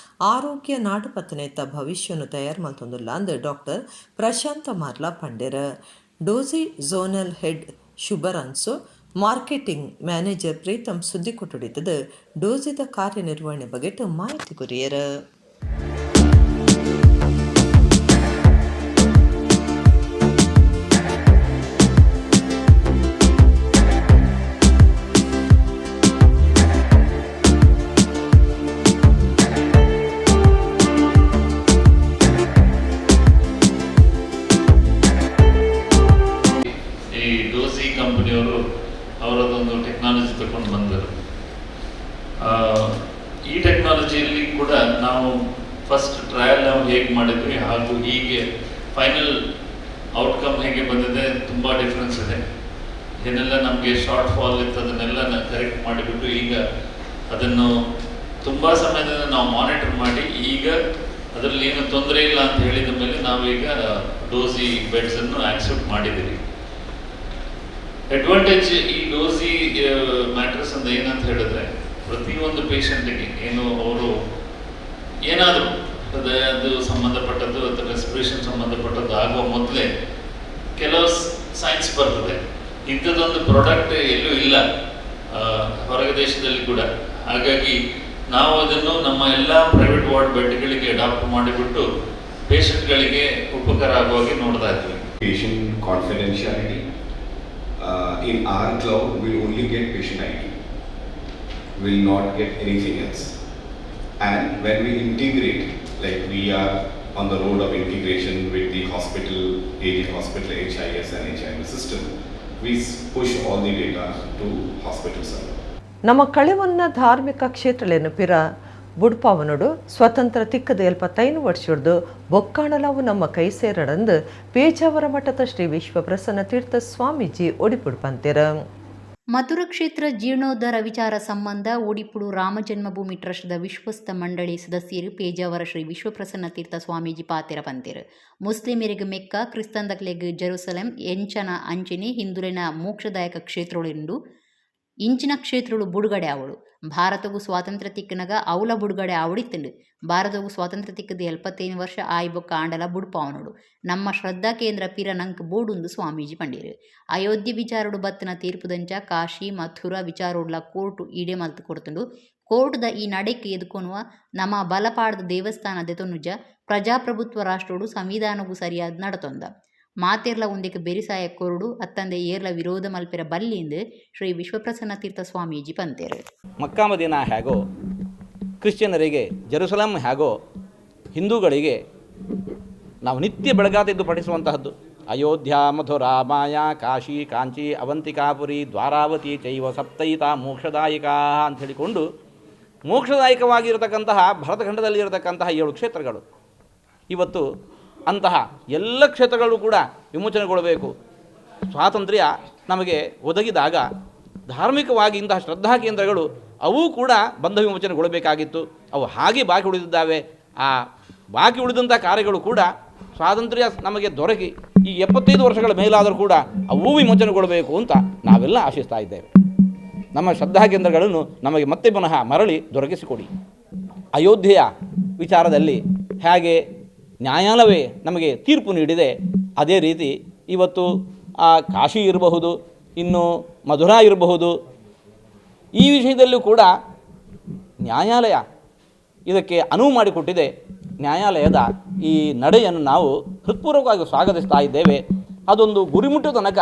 Speaker 1: ಆರೋಗ್ಯ ನಾಡು ಪತ್ತನೆತ್ತ ಭವಿಷ್ಯನು ತಯಾರು ಮಲ್ತೊಂದುಲ್ಲ ಅಂದು ಡಾಕ್ಟರ್ ಪ್ರಶಾಂತ ಮಾರ್ಲಾ ಪಂಡಿರ ಡೋಜಿ zonal head Shubhranshu marketing manager Preetham ಸುದ್ದಿ ಕೊಟ್ಟುಡಿತದ ಡೋಜಿದ ಕಾರ್ಯನಿರ್ವಹಣೆ ಬಗೆಟ್ ಮಾಹಿತಿ ಕೊರಿಯರ
Speaker 10: ಕಂಪನಿಯವರು ಅವರದೊಂದು ಟೆಕ್ನಾಲಜಿ ತಗೊಂಡು ಬಂದರು. ಈ ಟೆಕ್ನಾಲಜಿಯಲ್ಲಿ ಕೂಡ ನಾವು ಫಸ್ಟ್ ಟ್ರಯಲ್ ನಾವು ಹೇಗೆ ಮಾಡಿದ್ವಿ ಹಾಗೂ ಹೀಗೆ ಫೈನಲ್ ಔಟ್ಕಮ್ ಹೇಗೆ ಬಂದಿದೆ ತುಂಬ ಡಿಫ್ರೆನ್ಸ್ ಇದೆ. ಏನೆಲ್ಲ ನಮಗೆ ಶಾರ್ಟ್ ಫಾಲ್ ಇತ್ತು ಅದನ್ನೆಲ್ಲ ಕರೆಕ್ಟ್ ಮಾಡಿಬಿಟ್ಟು ಈಗ ಅದನ್ನು ತುಂಬ ಸಮಯದಿಂದ ನಾವು ಮಾನಿಟರ್ ಮಾಡಿ ಈಗ ಅದರಲ್ಲಿ ಏನು ತೊಂದರೆ ಇಲ್ಲ ಅಂತ ಹೇಳಿದ ಮೇಲೆ ನಾವೀಗ ಡೋಸಿ ಬೆಡ್ಸನ್ನು ಆಕ್ಸೆಪ್ಟ್ ಮಾಡಿದ್ದೀವಿ. ಅಡ್ವಾಂಟೇಜ್ ಈ ಡೋಸಿ ಮ್ಯಾಟ್ರಸ್ ಅಂತ ಏನಂತ ಹೇಳಿದ್ರೆ ಪ್ರತಿಯೊಂದು ಪೇಷಂಟಿಗೆ ಏನು ಅವರು ಏನಾದರೂ ಹೃದಯದ್ದು ಸಂಬಂಧಪಟ್ಟದ್ದು ಅಥವಾ ರೆಸ್ಪಿರೇಷನ್ ಸಂಬಂಧಪಟ್ಟದ್ದು ಆಗುವ ಮೊದಲೇ ಕೆಲವು ಸೈನ್ಸ್ ಬರ್ತದೆ. ಇಂಥದ್ದೊಂದು ಪ್ರಾಡಕ್ಟ್ ಎಲ್ಲೂ ಇಲ್ಲ ಹೊರಗೆ ದೇಶದಲ್ಲಿ ಕೂಡ. ಹಾಗಾಗಿ ನಾವು ಅದನ್ನು ನಮ್ಮ ಎಲ್ಲ ಪ್ರೈವೇಟ್ ವಾರ್ಡ್ ಬೆಡ್ಗಳಿಗೆ ಅಡಾಪ್ಟ್ ಮಾಡಿಬಿಟ್ಟು ಪೇಷಂಟ್ಗಳಿಗೆ ಉಪಕಾರ ಆಗುವಾಗೆ ನೋಡ್ತಾ ಇದ್ವಿ.
Speaker 11: Patient confidentiality. In our cloud, we'll only get patient ID. We'll not get anything else. And when we integrate, like we are on the road of integration with the hospital, AG hospital, HIS and HIM system, we push all the data to hospital server.
Speaker 1: ನಮ್ಮ ಕಳೆವನ್ನ ಧಾರ್ಮಿಕ ಕ್ಷೇತ್ರಲೇನು ಪಿರ ಬುಡ್ಪಾವನೋಡು ಸ್ವತಂತ್ರ ತಿಕ್ಕದ 75 ವರ್ಷದ್ದು ಬೊಕ್ಕಾಣಲಾವು ನಮ್ಮ ಕೈ ಸೇರಡಂದು ಪೇಜಾವರ ಮಠದ ಶ್ರೀ ವಿಶ್ವಪ್ರಸನ್ನ ತೀರ್ಥ ಸ್ವಾಮೀಜಿ ಒಡಿಪುಡು ಪಂತಿರ.
Speaker 2: ಮಥುರ ಕ್ಷೇತ್ರ ಜೀರ್ಣೋದ್ಧಾರ ವಿಚಾರ ಸಂಬಂಧ ಒಡಿಪುಡು ರಾಮ ಜನ್ಮಭೂಮಿ ಟ್ರಸ್ಟ್ದ ವಿಶ್ವಸ್ತ ಮಂಡಳಿ ಸದಸ್ಯರು ಪೇಜಾವರ ಶ್ರೀ ವಿಶ್ವಪ್ರಸನ್ನ ತೀರ್ಥ ಸ್ವಾಮೀಜಿ ಪಾತೆರ ಪಂತಿರು. ಮುಸ್ಲಿಮರಿಗೆ ಮೆಕ್ಕ, ಕ್ರಿಸ್ತಂದಕ್ಲೆಗ್ ಜೆರೂಸಲೆಂ ಎಂಚನ ಅಂಚಿನಿ ಹಿಂದುಲಿನ ಮೋಕ್ಷದಾಯಕ ಕ್ಷೇತ್ರಗಳೆಂದು ಇಂಚಿನ ಕ್ಷೇತ್ರಗಳು ಬುಡುಗಡೆ ಅವಳು. ಭಾರತವು ಸ್ವಾತಂತ್ರ್ಯ ತಿಕ್ಕನಗ ಅವಳ ಬುಡುಗಡೆ ಅವಡಿತ್ತಂಡು. ಭಾರತವು ಸ್ವಾತಂತ್ರ್ಯ ತಿಕ್ಕದ 75 ವರ್ಷ ಆಯ್ಬೊಕ್ಕ ಆಂಡಲ ಬುಡ್ಪಾವನೋಡು ನಮ್ಮ ಶ್ರದ್ಧಾ ಕೇಂದ್ರ ಪಿರ ನಂಕ್ ಬೋಡುಂದು ಸ್ವಾಮೀಜಿ ಪಂಡೀರು. ಅಯೋಧ್ಯೆ ವಿಚಾರೋಡು ಬತ್ತನ ತೀರ್ಪುದಂಚ ಕಾಶಿ ಮಥುರ ವಿಚಾರೋಡ್ಲ ಕೋರ್ಟು ಈಡೆ ಮಲ್ತು ಕೊಡ್ತುಂಡು. ಕೋರ್ಟ್ದ ಈ ನಡೆಕ್ಕೆ ಎದುಕೊನುವ ನಮ್ಮ ಬಲಪಾಡದ ದೇವಸ್ಥಾನ ದೆತೊನುಜ ಪ್ರಜಾಪ್ರಭುತ್ವ ರಾಷ್ಟ್ರೋಡು ಸಂವಿಧಾನಗೂ ಸರಿಯಾದ ನಡತೊಂದ ಮಾತೆರ್ಲ ಒಂದಕ್ಕೆ ಬೆರಿಸಾಯ ಕೊರಡು ಅತ್ತಂದೆ ಏರ್ಲ ವಿರೋಧ ಮಲ್ಪೆರ ಬಲ್ಲಿಂದು ಶ್ರೀ ವಿಶ್ವಪ್ರಸನ್ನ ತೀರ್ಥ ಸ್ವಾಮೀಜಿ ಪಂತೇರು.
Speaker 12: ಮಕ್ಕಾ ಮದೀನಾ ಹೇಗೋ, ಕ್ರಿಶ್ಚಿಯನರಿಗೆ ಜೆರೂಸಲಂ ಹೇಗೋ, ಹಿಂದೂಗಳಿಗೆ ನಾವು ನಿತ್ಯ ಬೆಳಗಾತಿದ್ದು ಪಠಿಸುವಂತಹದ್ದು ಅಯೋಧ್ಯ ಮಥುರಾ ಮಾಯಾ ಕಾಶಿ ಕಾಂಚಿ ಅವಂತಿಕಾಪುರಿ ದ್ವಾರಾವತಿ ಚೈವ ಸಪ್ತೈತ ಮೋಕ್ಷದಾಯಿಕ ಅಂತ ಹೇಳಿಕೊಂಡು ಮೋಕ್ಷದಾಯಕವಾಗಿರತಕ್ಕಂತಹ ಭರತಖಂಡದಲ್ಲಿ ಇರತಕ್ಕಂತಹ 7 ಕ್ಷೇತ್ರಗಳು. ಇವತ್ತು ಅಂತಹ ಎಲ್ಲ ಕ್ಷೇತ್ರಗಳು ಕೂಡ ವಿಮೋಚನೆಗೊಳ್ಳಬೇಕು. ಸ್ವಾತಂತ್ರ್ಯ ನಮಗೆ ಒದಗಿದಾಗ ಧಾರ್ಮಿಕವಾಗಿ ಇಂತಹ ಶ್ರದ್ಧಾ ಕೇಂದ್ರಗಳು ಅವು ಕೂಡ ಬಂಧ ವಿಮೋಚನೆಗೊಳ್ಳಬೇಕಾಗಿತ್ತು. ಅವು ಹಾಗೆ ಬಾಕಿ ಉಳಿದಿದ್ದಾವೆ. ಆ ಬಾಕಿ ಉಳಿದಂಥ ಕಾರ್ಯಗಳು ಕೂಡ ಸ್ವಾತಂತ್ರ್ಯ ನಮಗೆ ದೊರಕಿ ಈ 75 ವರ್ಷಗಳ ಮೇಲಾದರೂ ಕೂಡ ಅವು ವಿಮೋಚನೆಗೊಳ್ಳಬೇಕು ಅಂತ ನಾವೆಲ್ಲ ಆಶಿಸ್ತಾ ಇದ್ದೇವೆ. ನಮ್ಮ ಶ್ರದ್ಧಾ ಕೇಂದ್ರಗಳನ್ನು ನಮಗೆ ಮತ್ತೆ ಪುನಃ ಮರಳಿ ದೊರಕಿಸಿಕೊಡಿ. ಅಯೋಧ್ಯೆಯ ವಿಚಾರದಲ್ಲಿ ಹೇಗೆ ನ್ಯಾಯಾಲಯವೇ ನಮಗೆ ತೀರ್ಪು ನೀಡಿದೆ, ಅದೇ ರೀತಿ ಇವತ್ತು ಕಾಶಿ ಇರಬಹುದು, ಇನ್ನು ಮಧುರಾ ಇರಬಹುದು, ಈ ವಿಷಯದಲ್ಲೂ ಕೂಡ ನ್ಯಾಯಾಲಯ ಇದಕ್ಕೆ ಅನುವು ಮಾಡಿಕೊಟ್ಟಿದೆ. ನ್ಯಾಯಾಲಯದ ಈ ನಡೆಯನ್ನು ನಾವು ಹೃತ್ಪೂರ್ವಕವಾಗಿ ಸ್ವಾಗತಿಸ್ತಾ ಇದ್ದೇವೆ. ಅದೊಂದು ಗುರಿಮುಟ್ಟುವ ತನಕ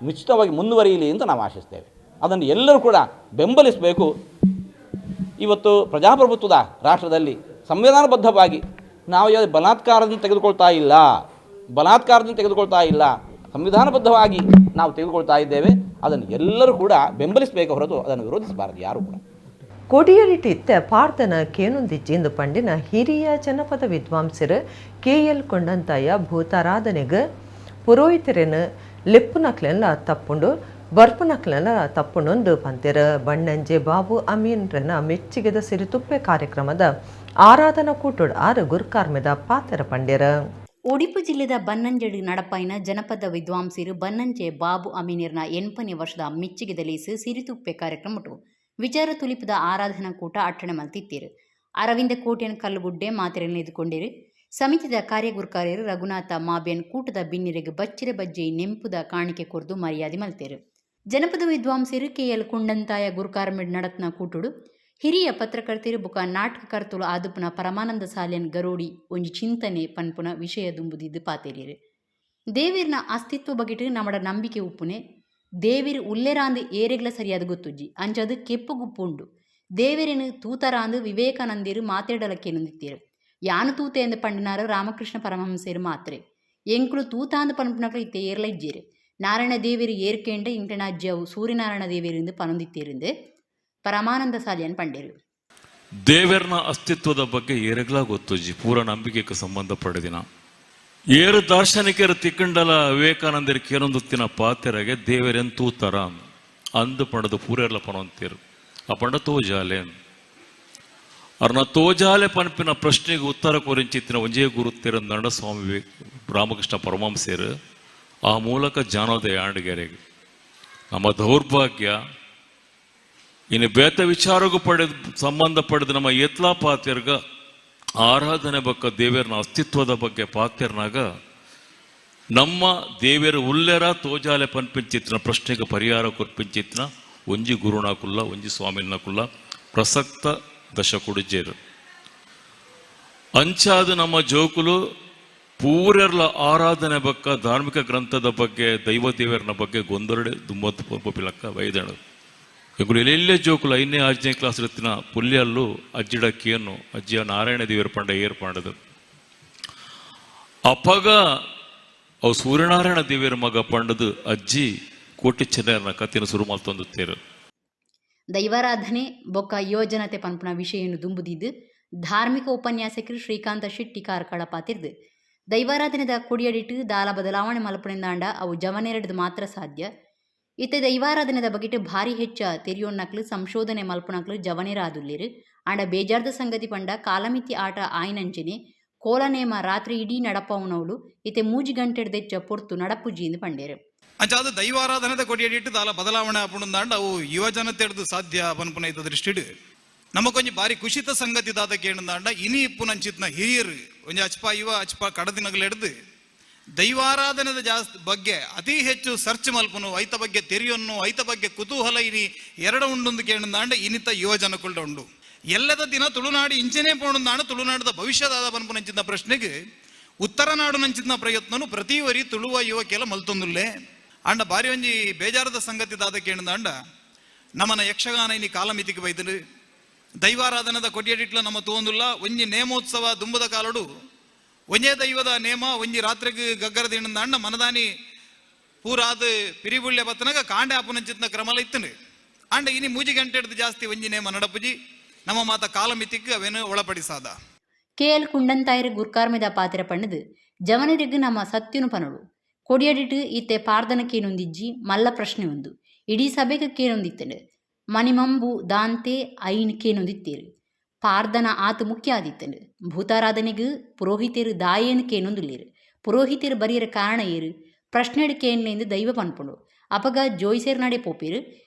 Speaker 12: ನಿಶ್ಚಿತವಾಗಿ ಮುಂದುವರಿಯಲಿ ಅಂತ ನಾವು ಆಶಿಸ್ತೇವೆ. ಅದನ್ನು ಎಲ್ಲರೂ ಕೂಡ ಬೆಂಬಲಿಸಬೇಕು. ಇವತ್ತು ಪ್ರಜಾಪ್ರಭುತ್ವದ ರಾಷ್ಟ್ರದಲ್ಲಿ ಸಂವಿಧಾನಬದ್ಧವಾಗಿ ನಾವು ಯಾವುದೇ ಬಲಾತ್ಕಾರದಿಂದ ತೆಗೆದುಕೊಳ್ತಾ ಇಲ್ಲ, ಸಂವಿಧಾನಬದ್ಧವಾಗಿ ನಾವು ತೆಗೆದುಕೊಳ್ತಾ ಇದ್ದೇವೆ. ಅದನ್ನು ಎಲ್ಲರೂ ಕೂಡ ಬೆಂಬಲಿಸಬೇಕು ಹೊರತು ಅದನ್ನು ವಿರೋಧಿಸಬಾರದು ಯಾರು ಕೂಡ.
Speaker 1: ಕೊಡಿಯಲಿಟ್ಟಿತ್ತ ಪಾರ್ಥನ ಕೇನುಂದಿಜ್ಜಿಂದು ಪಂಡಿನ ಹಿರಿಯ ಜನಪದ ವಿದ್ವಾಂಸರು KL ಕೊಂಡಂತಾಯ ಭೂತಾರಾಧನೆಗೆ ಪುರೋಹಿತರನ್ನು ಲೆಪ್ಪುನಕ್ಲೆಲ್ಲ ತಪ್ಪುಂಡು ಬರ್ಪುನಕ್ಲೆಲ್ಲ ತಪ್ಪುಂಡು ಪಂತಿರ ಬಣ್ಣಂಜೆ ಬಾಬು ಅಮೀನ್ರನ ಮೆಚ್ಚುಗೆದ ಸಿರಿತುಪ್ಪೆ ಕಾರ್ಯಕ್ರಮದ ಆರಾಧನಾ ಕೂಟುಡ್ 6 ಗುರುಕಾರ್ಮೆದ ಪಾತ್ರ ಪಂಡ್ಯರ.
Speaker 2: ಉಡುಪಿ ಜಿಲ್ಲೆದ ಬನ್ನಂಜಡಿ ನಡಪಾಯಿನ ಜನಪದ ವಿದ್ವಾಂಸರು ಬನ್ನಂಜೆ ಬಾಬು ಅಮೀನಿರ್ನ 8ನೇ ವರ್ಷದ ಮೆಚ್ಚುಗೆದಲ್ಲಿ ಸಿರಿತುಪ್ಪೆ ಕಾರ್ಯಕ್ರಮಟು ವಿಚಾರ ತುಲಿಪದ ಆರಾಧನಾ ಕೂಟ ಅಟ್ಟಣೆ ಮಲ್ತಿತ್ತೀರು. ಅರವಿಂದ ಕೋಟೆಯನ್ ಕಲ್ಲುಗುಡ್ಡೆ ಮಾತೆರೆಯನ್ನು ಎದುಕೊಂಡಿರು. ಸಮಿತಿದ ಕಾರ್ಯಗುರುಕಾರ್ಯರು ರಘುನಾಥ ಮಾಬೇನ್ ಕೂಟದ ಬಿನ್ನಿರೆಗೆ ಬಚ್ಚಿರೆ ಬಜ್ಜಿ ನೆಂಪುದ ಕಾಣಿಕೆ ಕೊರ್ದು ಮರ್ಯಾದೆ ಮಲ್ತೇರು. ಜನಪದ ವಿದ್ವಾಂಸರು KL ಕೊಂಡಂತಾಯ ಗುರುಕಾರ್ಮಿಡ್ ನಡತ್ನ ಕೂಟುಡು ಹಿರಿಯ ಪತ್ರಕರ್ತರು ಬುಕ ನಾಟಕಕರ್ತುಲು ಆದುಪುನ ಪರಮಾನಂದ ಸಾಲಿಯನ್ ಗರೋಡಿ ಒಂಜಿ ಚಿಂತನೆ ಪನ್ಪುನ ವಿಷಯ ದುಂಬುದಿದ್ದು ಪಾತೆರಿರು. ದೇವಿರ್ನ ಅಸ್ತಿತ್ವ ಬಗೆಟ್ ನಮ್ಮಡ ನಂಬಿಕೆ ಉಪ್ಪುನೆ ದೇವಿರ್ ಉಲ್ಲೆರಾಂದು ಏರೆಗ್ಲ ಸರಿಯಾದ ಗೊತ್ತುಜ್ಜಿ ಅಂಚದು ಕೆಪ್ಪು ಗುಪ್ಪುಂಡು ದೇವಿರಿನ ತೂತರಾಂದು ವಿವೇಕಾನಂದಿರು ಮಾತಾಡಲಕ್ಕೆ ನಂದಿತ್ತೀರು. ಯಾನು ತೂತೆ ಎಂದು ಪಂಡಿನಾರು ರಾಮಕೃಷ್ಣ ಪರಮಹಂಸರು ಮಾತ್ರೆ ಎಂಕ್ಲು ತೂತಾಂದು ಪನ್ಪುನಕ್ಲು ಇತ್ತೆ ಏರ್ಲ ಇಜ್ಜೇರು. ನಾರಾಯಣ ದೇವಿರು ಏರ್ಕೆಂಡ ಇಂಕನ ಅಜ್ಜವು ಸೂರ್ಯನಾರಾಯಣ ದೇವಿರಿಂದ ಪನೊಂದಿತ್ತೇರಿಂದ ಪರಮಾನಂದ ಸಾಲಿಯನ್ ಪಂಡೇರು.
Speaker 13: ದೇವರನ ಅಸ್ತಿತ್ವದ ಬಗ್ಗೆ ಏರೆಗ್ಲ ಗೊತ್ತುಜ್ಜಿ ಪೂರ ನಂಬಿಕೆಗೆ ಸಂಬಂಧಪಡದಿನ ಏರು ದಾರ್ಶನಿಕರು ತಿಕ್ಕಂಡಲ ವಿವೇಕಾನಂದರ ಕೇರೊಂದುತ್ತಿನ ಪಾತೆರಗೆ ದೇವರೆಂತೂ ತರ ಅಂದು ಪಂಡದು ಪೂರೆರ್ಲ ಪನೊಂತೀರು ಆ ಪಂಡ ತೋಜಾಲೆ ಅರ್ನ ತೋಜಾಲೆ ಪನ್ಪಿನ ಪ್ರಶ್ನೆಗೆ ಉತ್ತರ ಕೊರಿಂಚಿತ್ತಿನ ಒಂಜೇ ಗುರುತ್ತಿರ ದಂಡ ಸ್ವಾಮಿ ರಾಮಕೃಷ್ಣ ಪರಮಹಂಸರು ಆ ಮೂಲಕ ಜಾನೋದಯ ಆಂಡಗೆರೆಗೆ ನಮ್ಮ ದೌರ್ಭಾಗ್ಯ ಇನ್ನು ಬೇತ ವಿಚಾರಗೂ ಸಂಬಂಧ ಪಡೆದು ನಮ್ಮ ಎತ್ಲಾ ಪಾತ್ಯರ್ಗ ಆರಾಧನೆ ಬಗ್ಗೆ ದೇವರನ ಅಸ್ತಿತ್ವದ ಬಗ್ಗೆ ಪಾತ್ಯರ್ನಾಗ ನಮ್ಮ ದೇವರ ಉಲ್ಲೆರ ತೋಜಾಲೆ ಪನ್ಪಿಂಚಿತ್ನ ಪ್ರಶ್ನೆಗೆ ಪರಿಹಾರ ಕೊರ್ಪಿಂಚಿತ್ನ ಒಂಜಿ ಗುರುನಾಕುಲ್ಲ ಒಂಜಿ ಸ್ವಾಮಿನಾಕುಲ್ಲ ಪ್ರಸಕ್ತ ದಶಕುಡಿಜೇರು ಅಂಚಾದ ನಮ್ಮ ಜೋಕುಲು ಪೂರೆರ್ಲ ಆರಾಧನೆ ಬಗ್ಗೆ ಧಾರ್ಮಿಕ ಗ್ರಂಥದ ಬಗ್ಗೆ ದೈವ ದೇವರನ ಬಗ್ಗೆ ಗೊಂದರಡೆ ದುಮ್ಮತ್ತು ಪಿಲಕ್ಕ ವೈದಣ ಇವುಗಳು ಎಲ್ಲೆಲ್ಲೇ ಜೋಕುಲು 5ನೇ 6ನೇ ಕ್ಲಾಸ್ ಇರುತ್ತಿನ ಪುಲ್ಯಲ್ಲೂ ಅಜ್ಜಿಡ ಕೇನು ಅಜ್ಜಿಯ ನಾರಾಯಣ ದೇವರ ಪಂಡ ಏರ್ಪಾಡದು ಅಪಗ ಅವು ಸೂರ್ಯನಾರಾಯಣ ದೇವರ ಮಗ ಪಂಡದು ಅಜ್ಜಿ ಕೋಟಿ ಚೆನ್ನರ್ನ ಕತ್ತಿನ ಶುರು ಮಲ್ತೊಂದುತ್ತೇರು.
Speaker 2: ದೈವಾರಾಧನೆ ಬೊಕ್ಕ ಯೋಜನತೆ ಪನ್ಪುನ ವಿಷಯನು ದುಂಬುದಿದ್ದು ಧಾರ್ಮಿಕ ಉಪನ್ಯಾಸಕರು ಶ್ರೀಕಾಂತ ಶೆಟ್ಟಿ ಕಾರ್ಕಳ ಪಾತಿರ್ದು ದೈವಾರಾಧನೆದ ಕೊಡಿಯಡಿಟ್ಟು ದಾಲ ಬದಲಾವಣೆ ಮಲ್ಪನೆಂದಾಂಡ ಅವು ಜವನೆರಡ್ದು ಮಾತ್ರ ಸಾಧ್ಯ. ಇತ್ತೆ ದೈವಾರಾಧನೆದ ಬಗೆಟ್ ಭಾರಿ ಹೆಚ್ಚ ತೆರಿಯೋನ್ನಕ್ಲು ಸಂಶೋಧನೆ ಮಲ್ಪುನಕ್ಲು ಜವನೆರಾದುಲ್ಲಿರು ಆಂಡ ಬೇಜಾರ್ದ ಸಂಗತಿ ಪಂಡ ಕಾಲಮಿತಿ ಆಟ ಆಯ್ನಂಚನೆ ಕೋಲನೇಮ ರಾತ್ರಿ ಇಡೀ ನಡಪವನವಳು ಇತ್ತೆ 3 ಗಂಟೆಡ್ದೆಚ್ಚ ಪೊರ್ತು ನಡಪುಜಿಂದು ಪಂಡೇರು.
Speaker 14: ಅಂಚಾದ ದೈವಾರಾಧನೆದ ಕೊಡಿಯಡಿಟ್ಟು ದಾಲ ಬದಲಾವಣೆ ಆಪುಣಂದಾಂಡ ಅವು ಯುವಜನ ತೆರೆದು ಸಾಧ್ಯ ಪನ್ಪುನ ಇದ್ದ ದೃಷ್ಟಿಡು ನಮಕೊಂಜಿ ಬಾರಿ ಖುಷಿತ ಸಂಗತಿ ದಾದ ಕೇಳಂದಾಂಡ ಇನಿ ಇಪ್ಪುನಂಚಿತ್ನ ಹಿರಿಯರು ಒಂಜಿ ಅಚ್ಪ ಇವ ಅಚ್ಪ ಕಡದಿನಗಳೆಡ್ದು ದೈವಾರಾಧನೆದ ಬಗ್ಗೆ ಅತಿ ಹೆಚ್ಚು ಸರ್ಚ್ ಮಲ್ಪನು ಐತ ಬಗ್ಗೆ ತೆರಿಯನ್ನು ಐತ ಬಗ್ಗೆ ಕುತೂಹಲ ಇನಿ ಎರಡ ಉಂಡು ಕೇಳಂದಾಂಡ ಇನಿತ ಯುವಜನಕುಳ್ಳ ಉಂಡು ಎಲ್ಲದ ದಿನ ತುಳುನಾಡು ಇಂಚನೆ ಪೋಣಂದಾಂಡ ತುಳುನಾಡದ ಭವಿಷ್ಯದಾದ ಪನ್ಪುನಂಚಿನ ಪ್ರಶ್ನೆಗೆ ಉತ್ತರ ನಾಡು ನಂಚಿನ ಪ್ರಯತ್ನನು ಪ್ರತಿ ವರಿ ತುಳುವ ಯುವಕೆಲ್ಲ ಮಲ್ತೊಂದುಲ್ಲೆ ಅಂಡ ಬಾರಿ ಒಂಜಿ ಬೇಜಾರದ ಸಂಗತಿ ದಾದ ಕೇಳಂದಾಂಡ ನಮ್ಮನ ಯಕ್ಷಗಾನ ಇನಿ ಕಾಲಮಿತಿಗೆ ಬೈದಲು ದೈವಾರಾಧನದ ಕೊಡಿಯಡಿಟ್ಲ ನಮ್ಮ ತೋಂದುಲ್ಲ ಒಂಜಿ ನೇಮೋತ್ಸವ ದುಂಬದ ಕಾಲಡು ಒಂಜೇ ದೈವದ ನೇಮ ಒಂಜಿ ರಾತ್ರಿಗೆ ಗಗ್ಗರದಿಂದ ಅಣ್ಣ ಮನದಾನಿ ಪೂರಾದ ಪಿರಿಬುಳ್ಯ ಬತ್ತನಾಗ ಕಾಂಡೆ ಆಪುನಂಚಿತ್ನ ಕ್ರಮಲ ಇತ್ತನು ಅಂಡ ಇನಿ 3 ಗಂಟೆ ಹಿಡಿದು ಜಾಸ್ತಿ ಒಂಜಿ ನೇಮ ನಡಪುಜಿ ನಮ್ಮ ಮಾತ ಕಾಲಮಿತಿಗೆ ಅವೇನು ಒಳಪಡಿಸಾದ.
Speaker 2: KL ಕುಂಡಂತಾಯರು ಗುರ್ಕಾರ್ಮೆದ ಪಾತ್ರ ಪಣ್ಣದು ಜವನರಿಗೂ ನಮ್ಮ ಸತ್ಯನು ಪನಡು ಕೊಡಿಯಡಿಟ್ಟು ಇತ್ತೆ ಪಾರ್ದನಕ್ಕೇನೊಂದಿಜ್ಜಿ ಮಲ್ಲ ಪ್ರಶ್ನೆ ಒಂದು ಇಡೀ ಸಭೆಗಕ್ಕೇನೊಂದಿತ್ತಂಡು ಮಣಿಮಂಬು ದಾಂತೆ ಐನ್ಕೇನೊಂದಿತ್ತೇರು ಪಾರ್ದನ ಆತು ಮುಖ್ಯ ಆದಿತ್ತಂಡು ಭೂತಾರಾಧನೆಗೂ ಪುರೋಹಿತರು ದಾಯೇನಕ್ಕೇನೊಂದುಲ್ಲೇರು ಪುರೋಹಿತರು ಬರೆಯರ ಕಾರಣ ಏರು ಪ್ರಶ್ನೆಡ್ಕೇನ್ಲೆಂದು ದೈವ ಪನ್ಪುಂಡು ಅಪಗ ಜೋಯ್ಸೇರ್ ನಡೆ ಪೋಪೇರು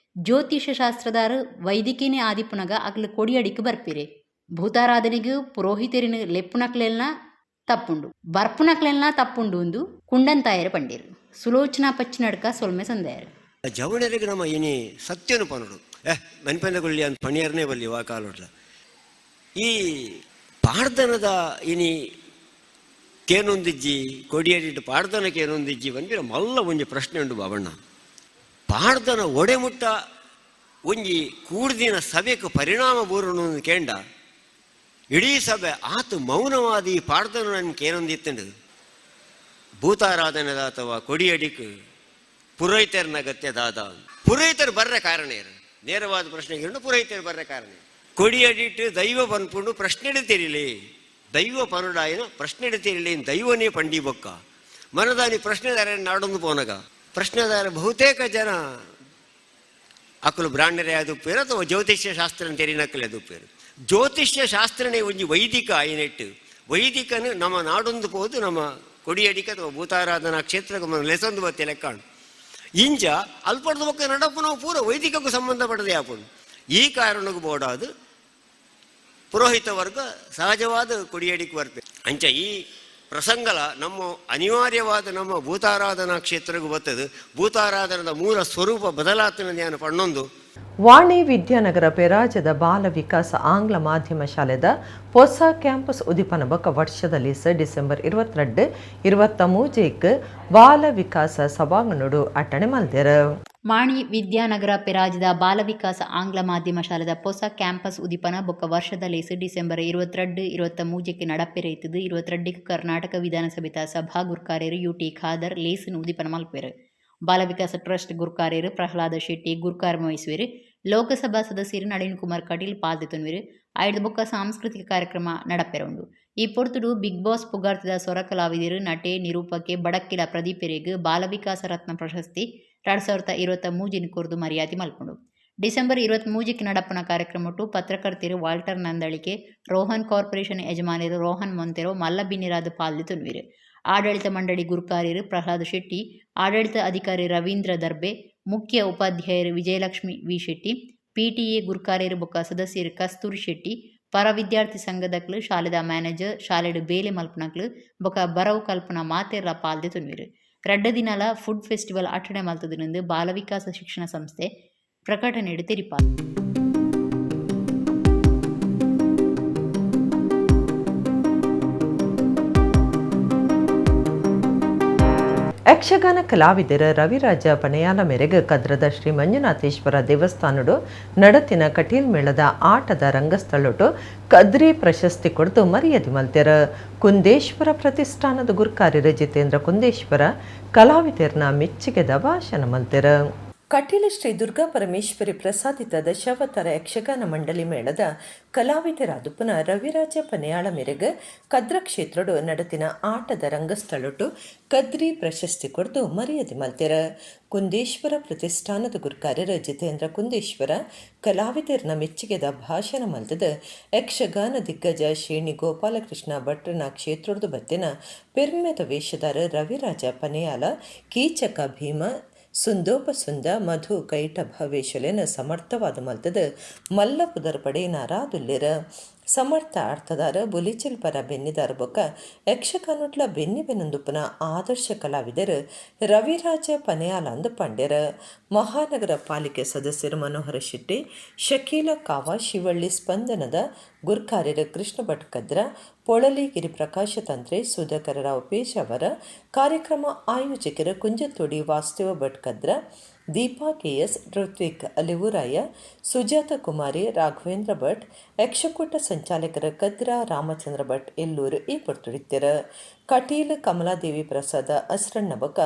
Speaker 2: ಜ್ಯೋತಿಷ ಶಾಸ್ತ್ರದಾರು ವೈದಿಕೇನೆ ಆದಿಪುನಗ ಅಕ್ಲು ಕೊಡಿಯಡಿக்கு ಬರ್ಪೇರೆ ಭೂತಾರಾಧನೆಗೂ ಪುರೋಹಿತರಿನ ಲೆಪ್ಪುನಕ್ಲೆಲ್ನ ತಪ್ಪುಂಡು ಬರ್ಪುನಕ್ಲೆಲ್ನ ತಪ್ಪುಂಡು ಒಂದು ಕುಂಡಂತಾಯರು ಪಂಡೇರು ಸುಲೋಚನಾ ಪಚ್ಚಿನಡ್ಕ ಸೊಲ್ಮೆ ಸಂದಾಯರು
Speaker 15: ಜವಣರಿಗೆ ನಮ್ಮ ಇನಿ ಸತ್ಯನು ಪನಡು ಮನ್ಪಂದಗೊಳ್ಳಿ ಅಂತ ಪಣಿಯರ್ನೇ ಬಲ್ಲಿ ವಾ ಕಾಲೋಟ್ಲ ಈ ಪಾಡ್ದನದ ಇನಿ ಕೇನೊಂದಿಜ್ಜಿ ಕೊಡಿಯಡಿಟ್ಟು ಪಾಡ್ದನಕ್ಕೇನೊಂದಿಜ್ಜಿ ಬಂದಿರ ಮಲ್ಲ ಒಂಜಿ ಪ್ರಶ್ನೆ ಉಂಡು ಬಾಬಣ್ಣ ಪಾಡ್ದನ ಒಡೆಮುಟ್ಟ ಒಂಜಿ ಕೂಡ್ದಿನ ಸಭೆಗೆ ಪರಿಣಾಮ ಬೂರನು ಕೇಂಡ ಇಡೀ ಸಭೆ ಆತು ಮೌನವಾದಿ ಪಾಡ್ದನ ನನ್ಗೆ ಏನೊಂದಿತ್ತಂಡು ಭೂತಾರಾಧನೆದ ಅಥವಾ ಕೊಡಿಯಡಿಕ್ ಪುರೋಹಿತರನ ಗತ್ಯದಾದ ಪುರೋಹಿತರು ಬರ್ರ ಕಾರಣ ಏನು ನೇರವಾದ ಪ್ರಶ್ನೆಗೆ ಪುರೋಹಿತರು ಬರ್ರ ಕಾರಣ ಕೊಡಿಯಡಿಟ್ಟು ದೈವ ಪನ್ಪುಂಡು ಪ್ರಶ್ನೆ ತೆರಿಲಿ ದೈವ ಪನುಡಾಯನ ಪ್ರಶ್ನೆ ತೆರಿಲಿ ದೈವನೇ ಪಂಡಿ ಬೊಕ್ಕ ಮನದಾನಿ ಪ್ರಶ್ನೆದಾರ ನಾಡೊಂದು ಪೋನಗ ಪ್ರಶ್ನೆದಾರ ಬಹುತೇಕ ಜನ ಅಕ್ಕಲು ಬ್ರಾಹ್ಮಣರೇ ಅದು ಪೇರು ಅಥವಾ ಜ್ಯೋತಿಷ್ಯ ಶಾಸ್ತ್ರ ತೆರಿನಕ್ಕಲೆ ಅದು ಪೇರು ಜ್ಯೋತಿಷ್ಯ ಶಾಸ್ತ್ರನೇ ಒಂಜಿ ವೈದಿಕ ಆಯ್ನೆಟ್ಟು ವೈದಿಕನು ನಮ್ಮ ನಾಡೊಂದು ಪೋದು ನಮ್ಮ ಕೊಡಿಯಡಿಕ ಅಥವಾ ಭೂತಾರಾಧನಾ ಕ್ಷೇತ್ರಕ್ಕೆ ಲೆಸೊಂದು ಬತ್ತೆ ಲೆಕ್ಕಾಣು ಇಂಚ ಅಲ್ಪಡ್ದ ಪಕ್ಕ ನಡಪ್ಪು ನಾವು ಪೂರ ವೈದಿಕಕ್ಕೂ ಸಂಬಂಧಪಟ್ಟದೆ ಆಪುಂಡು ಈ ಕಾರಣಕ್ಕೂ ಬೋಡಾದು ಪುರೋಹಿತ ವರ್ಗ ಸಹಜವಾದ ಕೊಡಿಯಡಿಗೆ ಬರ್ಬೇಕು ಅಂಚ ಈ ಪ್ರಸಂಗಲ ನಮ್ಮ ಅನಿವಾರ್ಯವಾದ ನಮ್ಮ ಭೂತಾರಾಧನಾ ಕ್ಷೇತ್ರಕ್ಕೆ ಬರ್ತದೆ ಭೂತಾರಾಧನದ ಮೂಲ ಸ್ವರೂಪ ಬದಲಾತನ ಜ್ಞಾನ ಪಣ್ಣೊಂದು
Speaker 1: ವಾಣಿ ವಿದ್ಯಾನಗರ ಪೆರಾಜದ ಬಾಲ ವಿಕಾಸ ಆಂಗ್ಲ ಮಾಧ್ಯಮ ಶಾಲೆದ ಹೊಸ ಕ್ಯಾಂಪಸ್ ಉದಿಪನ ಬಕ ವರ್ಷದಲ್ಲಿ ಡಿಸೆಂಬರ್ 22-23 ಬಾಲ ವಿಕಾಸ ಸಭಾಂಗಣಡು ಅಟ್ಟಣೆ ಮಲ್ದೆರ
Speaker 2: ಮಾಣಿ ವಿದ್ಯಾನಗರ ಪೆರಾಜದ ಬಾಲ ವಿಕಾಸ ಆಂಗ್ಲ ಮಾಧ್ಯಮ ಶಾಲೆದ ಹೊಸ ಕ್ಯಾಂಪಸ್ ಉದಿಪನ ಬೊಕ್ಕ ವರ್ಷದಲ್ಲಿ ಡಿಸೆಂಬರ್ 22-23 ನಡಪೆರೆಯಿತದು 22 ಕರ್ನಾಟಕ ವಿಧಾನಸಭೆ ಸಭಾ ಗುರ್ಕಾರ್ಯರು UT ಖಾದರ್ ಲೇಸಿನ ಉದಿಪನ ಮಲ್ಪೆರು ಬಾಲ ವಿಕಾಸ ಟ್ರಸ್ಟ್ ಗುರ್ಕಾರ್ಯರು ಪ್ರಹ್ಲಾದ ಶೆಟ್ಟಿ ಗುರ್ಕಾರ್ಮ ವಹಿಸುವಿರು ಲೋಕಸಭಾ ಸದಸ್ಯರು ನಳಿನ್ ಕುಮಾರ್ ಕಟೀಲ್ ಪಾಲ್ದೆತೊನ್ವಿರು ಐದು ಬೊಕ್ಕ ಸಾಂಸ್ಕೃತಿಕ ಕಾರ್ಯಕ್ರಮ ನಡಪೆರೊಂಡು ಈ ಪೊರ್ತುಡು ಬಿಗ್ ಬಾಸ್ ಪುಗಾರ್ತಿದ ಸೊರ ಕಲಾವಿದರು ನಟೆ ನಿರೂಪಕೆ ಬಡಕ್ಕಿಲ ಪ್ರದೀಪೆರೆಗ್ ಬಾಲ ವಿಕಾಸ ರತ್ನ ಪ್ರಶಸ್ತಿ 2023 ಕೊರ್ದು ಮರ್ಯಾದೆ ಮಲ್ಪುಂಡು ಡಿಸೆಂಬರ್ 23 ನಡಪನ ಕಾರ್ಯಕ್ರಮಟ್ಟು ಪತ್ರಕರ್ತರು ವಾಲ್ಟರ್ ನಂದಳಿಕೆ ರೋಹನ್ ಕಾರ್ಪೊರೇಷನ್ ಯಜಮಾನರು ರೋಹನ್ ಮೊಂತೆರೋ ಮಲ್ಲಬಿನ್ನಿರಾದ ಪಾಲ್ದೆತೊನ್ವಿರು ಆಡಳಿತ ಮಂಡಳಿ ಗುರುಕಾರ್ಯರು ಪ್ರಹ್ಲಾದ್ ಶೆಟ್ಟಿ ಆಡಳಿತ ಅಧಿಕಾರಿ ರವೀಂದ್ರ ದರ್ಬೆ ಮುಖ್ಯ ಉಪಾಧ್ಯಾಯರು ವಿಜಯಲಕ್ಷ್ಮಿ ವಿ ಶೆಟ್ಟಿ PTA ಗುರುಕಾರ್ಯರು ಬೊಕ್ಕ ಸದಸ್ಯರು ಕಸ್ತೂರಿ ಶೆಟ್ಟಿ ಪರ ವಿದ್ಯಾರ್ಥಿ ಸಂಘದಕ್ಲು ಶಾಲೆದ ಮ್ಯಾನೇಜರ್ ಶಾಲೆಡು ಬೇಲೆ ಮಲ್ಪನಕ್ಲು ಬೊಕ್ಕ ಬರವು ಕಲ್ಪನಾ ಮಾತೆರ್ಲ ಪಾಲ್ದೆ ತುನ್ವಿರು ರಡ್ಡ ದಿನಾಲ ಫುಡ್ ಫೆಸ್ಟಿವಲ್ ಅಟಣೆ ಮಲ್ತದಿನಿಂದ ಬಾಲ ವಿಕಾಸ ಶಿಕ್ಷಣ ಸಂಸ್ಥೆ ಪ್ರಕಟಣೆ ತೆರಿಪಾಲ್
Speaker 1: ಯಕ್ಷಗಾನ ಕಲಾವಿದರ ರವಿರಾಜ ಪನೆಯಾಲ ಮೇರೆಗೆ ಕದ್ರದ ಶ್ರೀ ಮಂಜುನಾಥೇಶ್ವರ ದೇವಸ್ಥಾನಡು ನಡತಿನ ಕಟೀಲ್ ಮೇಳದ ಆಟದ ರಂಗಸ್ಥಳಟು ಕದ್ರಿ ಪ್ರಶಸ್ತಿ ಕೊಡ್ತು ಮರ್ಯಾದೆ ಮಲ್ತೆರ ಕುಂದೇಶ್ವರ ಪ್ರತಿಷ್ಠಾನದ ಗುರುಕಾರ್ಯರು ಜಿತೇಂದ್ರ ಕುಂದೇಶ್ವರ ಕಲಾವಿದರನ್ನ ಮೆಚ್ಚುಗೆದ ಭಾಷಣ ಮಲ್ತೆರ ಕಟೀಲ ಶ್ರೀ ದುರ್ಗಾ ಪರಮೇಶ್ವರಿ ಪ್ರಸಾದಿತ ದಶಾವತಾರ ಯಕ್ಷಗಾನ ಮಂಡಳಿ ಮೇಳದ ಕಲಾವಿದರಾದುಪುನ ರವಿರಾಜ ಪನೆಯಾಳ ಮೇರೆಗೆ ಕದ್ರ ಕ್ಷೇತ್ರಡು ನಡತಿನ ಆಟದ ರಂಗಸ್ಥಳಟು ಕದ್ರಿ ಪ್ರಶಸ್ತಿ ಕೊಡ್ದು ಮರ್ಯಾದೆ ಮಲ್ತೆರ ಕುಂದೇಶ್ವರ ಪ್ರತಿಷ್ಠಾನದ ಗುರುಕಾರ್ಯರ ಜಿತೇಂದ್ರ ಕುಂದೇಶ್ವರ ಕಲಾವಿದರನ್ನ ಮೆಚ್ಚುಗೆದ ಭಾಷಣ ಮಲ್ತದ ಯಕ್ಷಗಾನ ದಿಗ್ಗಜ ಶ್ರೇಣಿ ಗೋಪಾಲಕೃಷ್ಣ ಭಟ್ರನ ಕ್ಷೇತ್ರದ್ದು ಬತ್ತಿನ ಪೆರ್ಮೆದ ವೇಷಧಾರ ರವಿರಾಜ ಪನೆಯಾಲ ಕೀಚಕ ಭೀಮ ಸುಂದೋಪಸುಂದ ಮಧು ಕೈಟಭ ವೇಷಲೇನ ಸಮರ್ಥವಾದ ಮಲ್ತದ ಮಲ್ಲ ಪುದರ್ ಪಡೇನ ರಾದುಲ್ಲೆರ ಸಮರ್ಥ ಅರ್ಥದಾರ ಬುಲಿಚಲ್ ಪರ ಬೆನ್ನಿದಾರ ಬೊಕ್ಕ ಯಕ್ಷಗಾನೊಟ್ಲ ಬೆನ್ನಿ ಬೆನ್ನೊಂದುಪನ ಆದರ್ಶ ಕಲಾವಿದರು ರವಿರಾಜ ಪನೆಯಾಲ ಅಂದು ಪಂಡ್ಯರ ಮಹಾನಗರ ಪಾಲಿಕೆ ಸದಸ್ಯರು ಮನೋಹರ ಶೆಟ್ಟಿ ಶಕೀಲ ಕಾವ ಶಿವಳ್ಳಿ ಸ್ಪಂದನದ ಗುರ್ಕಾರ್ಯರ ಕೃಷ್ಣ ಭಟ್ ಕದ್ರ ಪೊಳಲಿ ಗಿರಿಪ್ರಕಾಶ ತಂತ್ರೆ ಸುಧಾಕರ ರಾವ್ ಪೇಶಾವರ ಕಾರ್ಯಕ್ರಮ ಆಯೋಜಕರ ಕುಂಜತೋಡಿ ವಾಸ್ತವ ಭಟ್ ಕದ್ರ ದೀಪಾ KS ಋತ್ವಿಕ್ ಅಲಿವುರಾಯ ಸುಜಾತ ಕುಮಾರಿ ರಾಘವೇಂದ್ರ ಭಟ್ ಯಕ್ಷಕೂಟ ಸಂಚಾಲಕರ ಕದ್ರ ರಾಮಚಂದ್ರ ಭಟ್ ಎಲ್ಲೂರು ಈ ಪೊರ್ತುಡಿತ್ತರ ಕಟೀಲ್ ಕಮಲಾದೇವಿ ಪ್ರಸಾದ ಅಸ್ರಣ್ಣ ಬಕ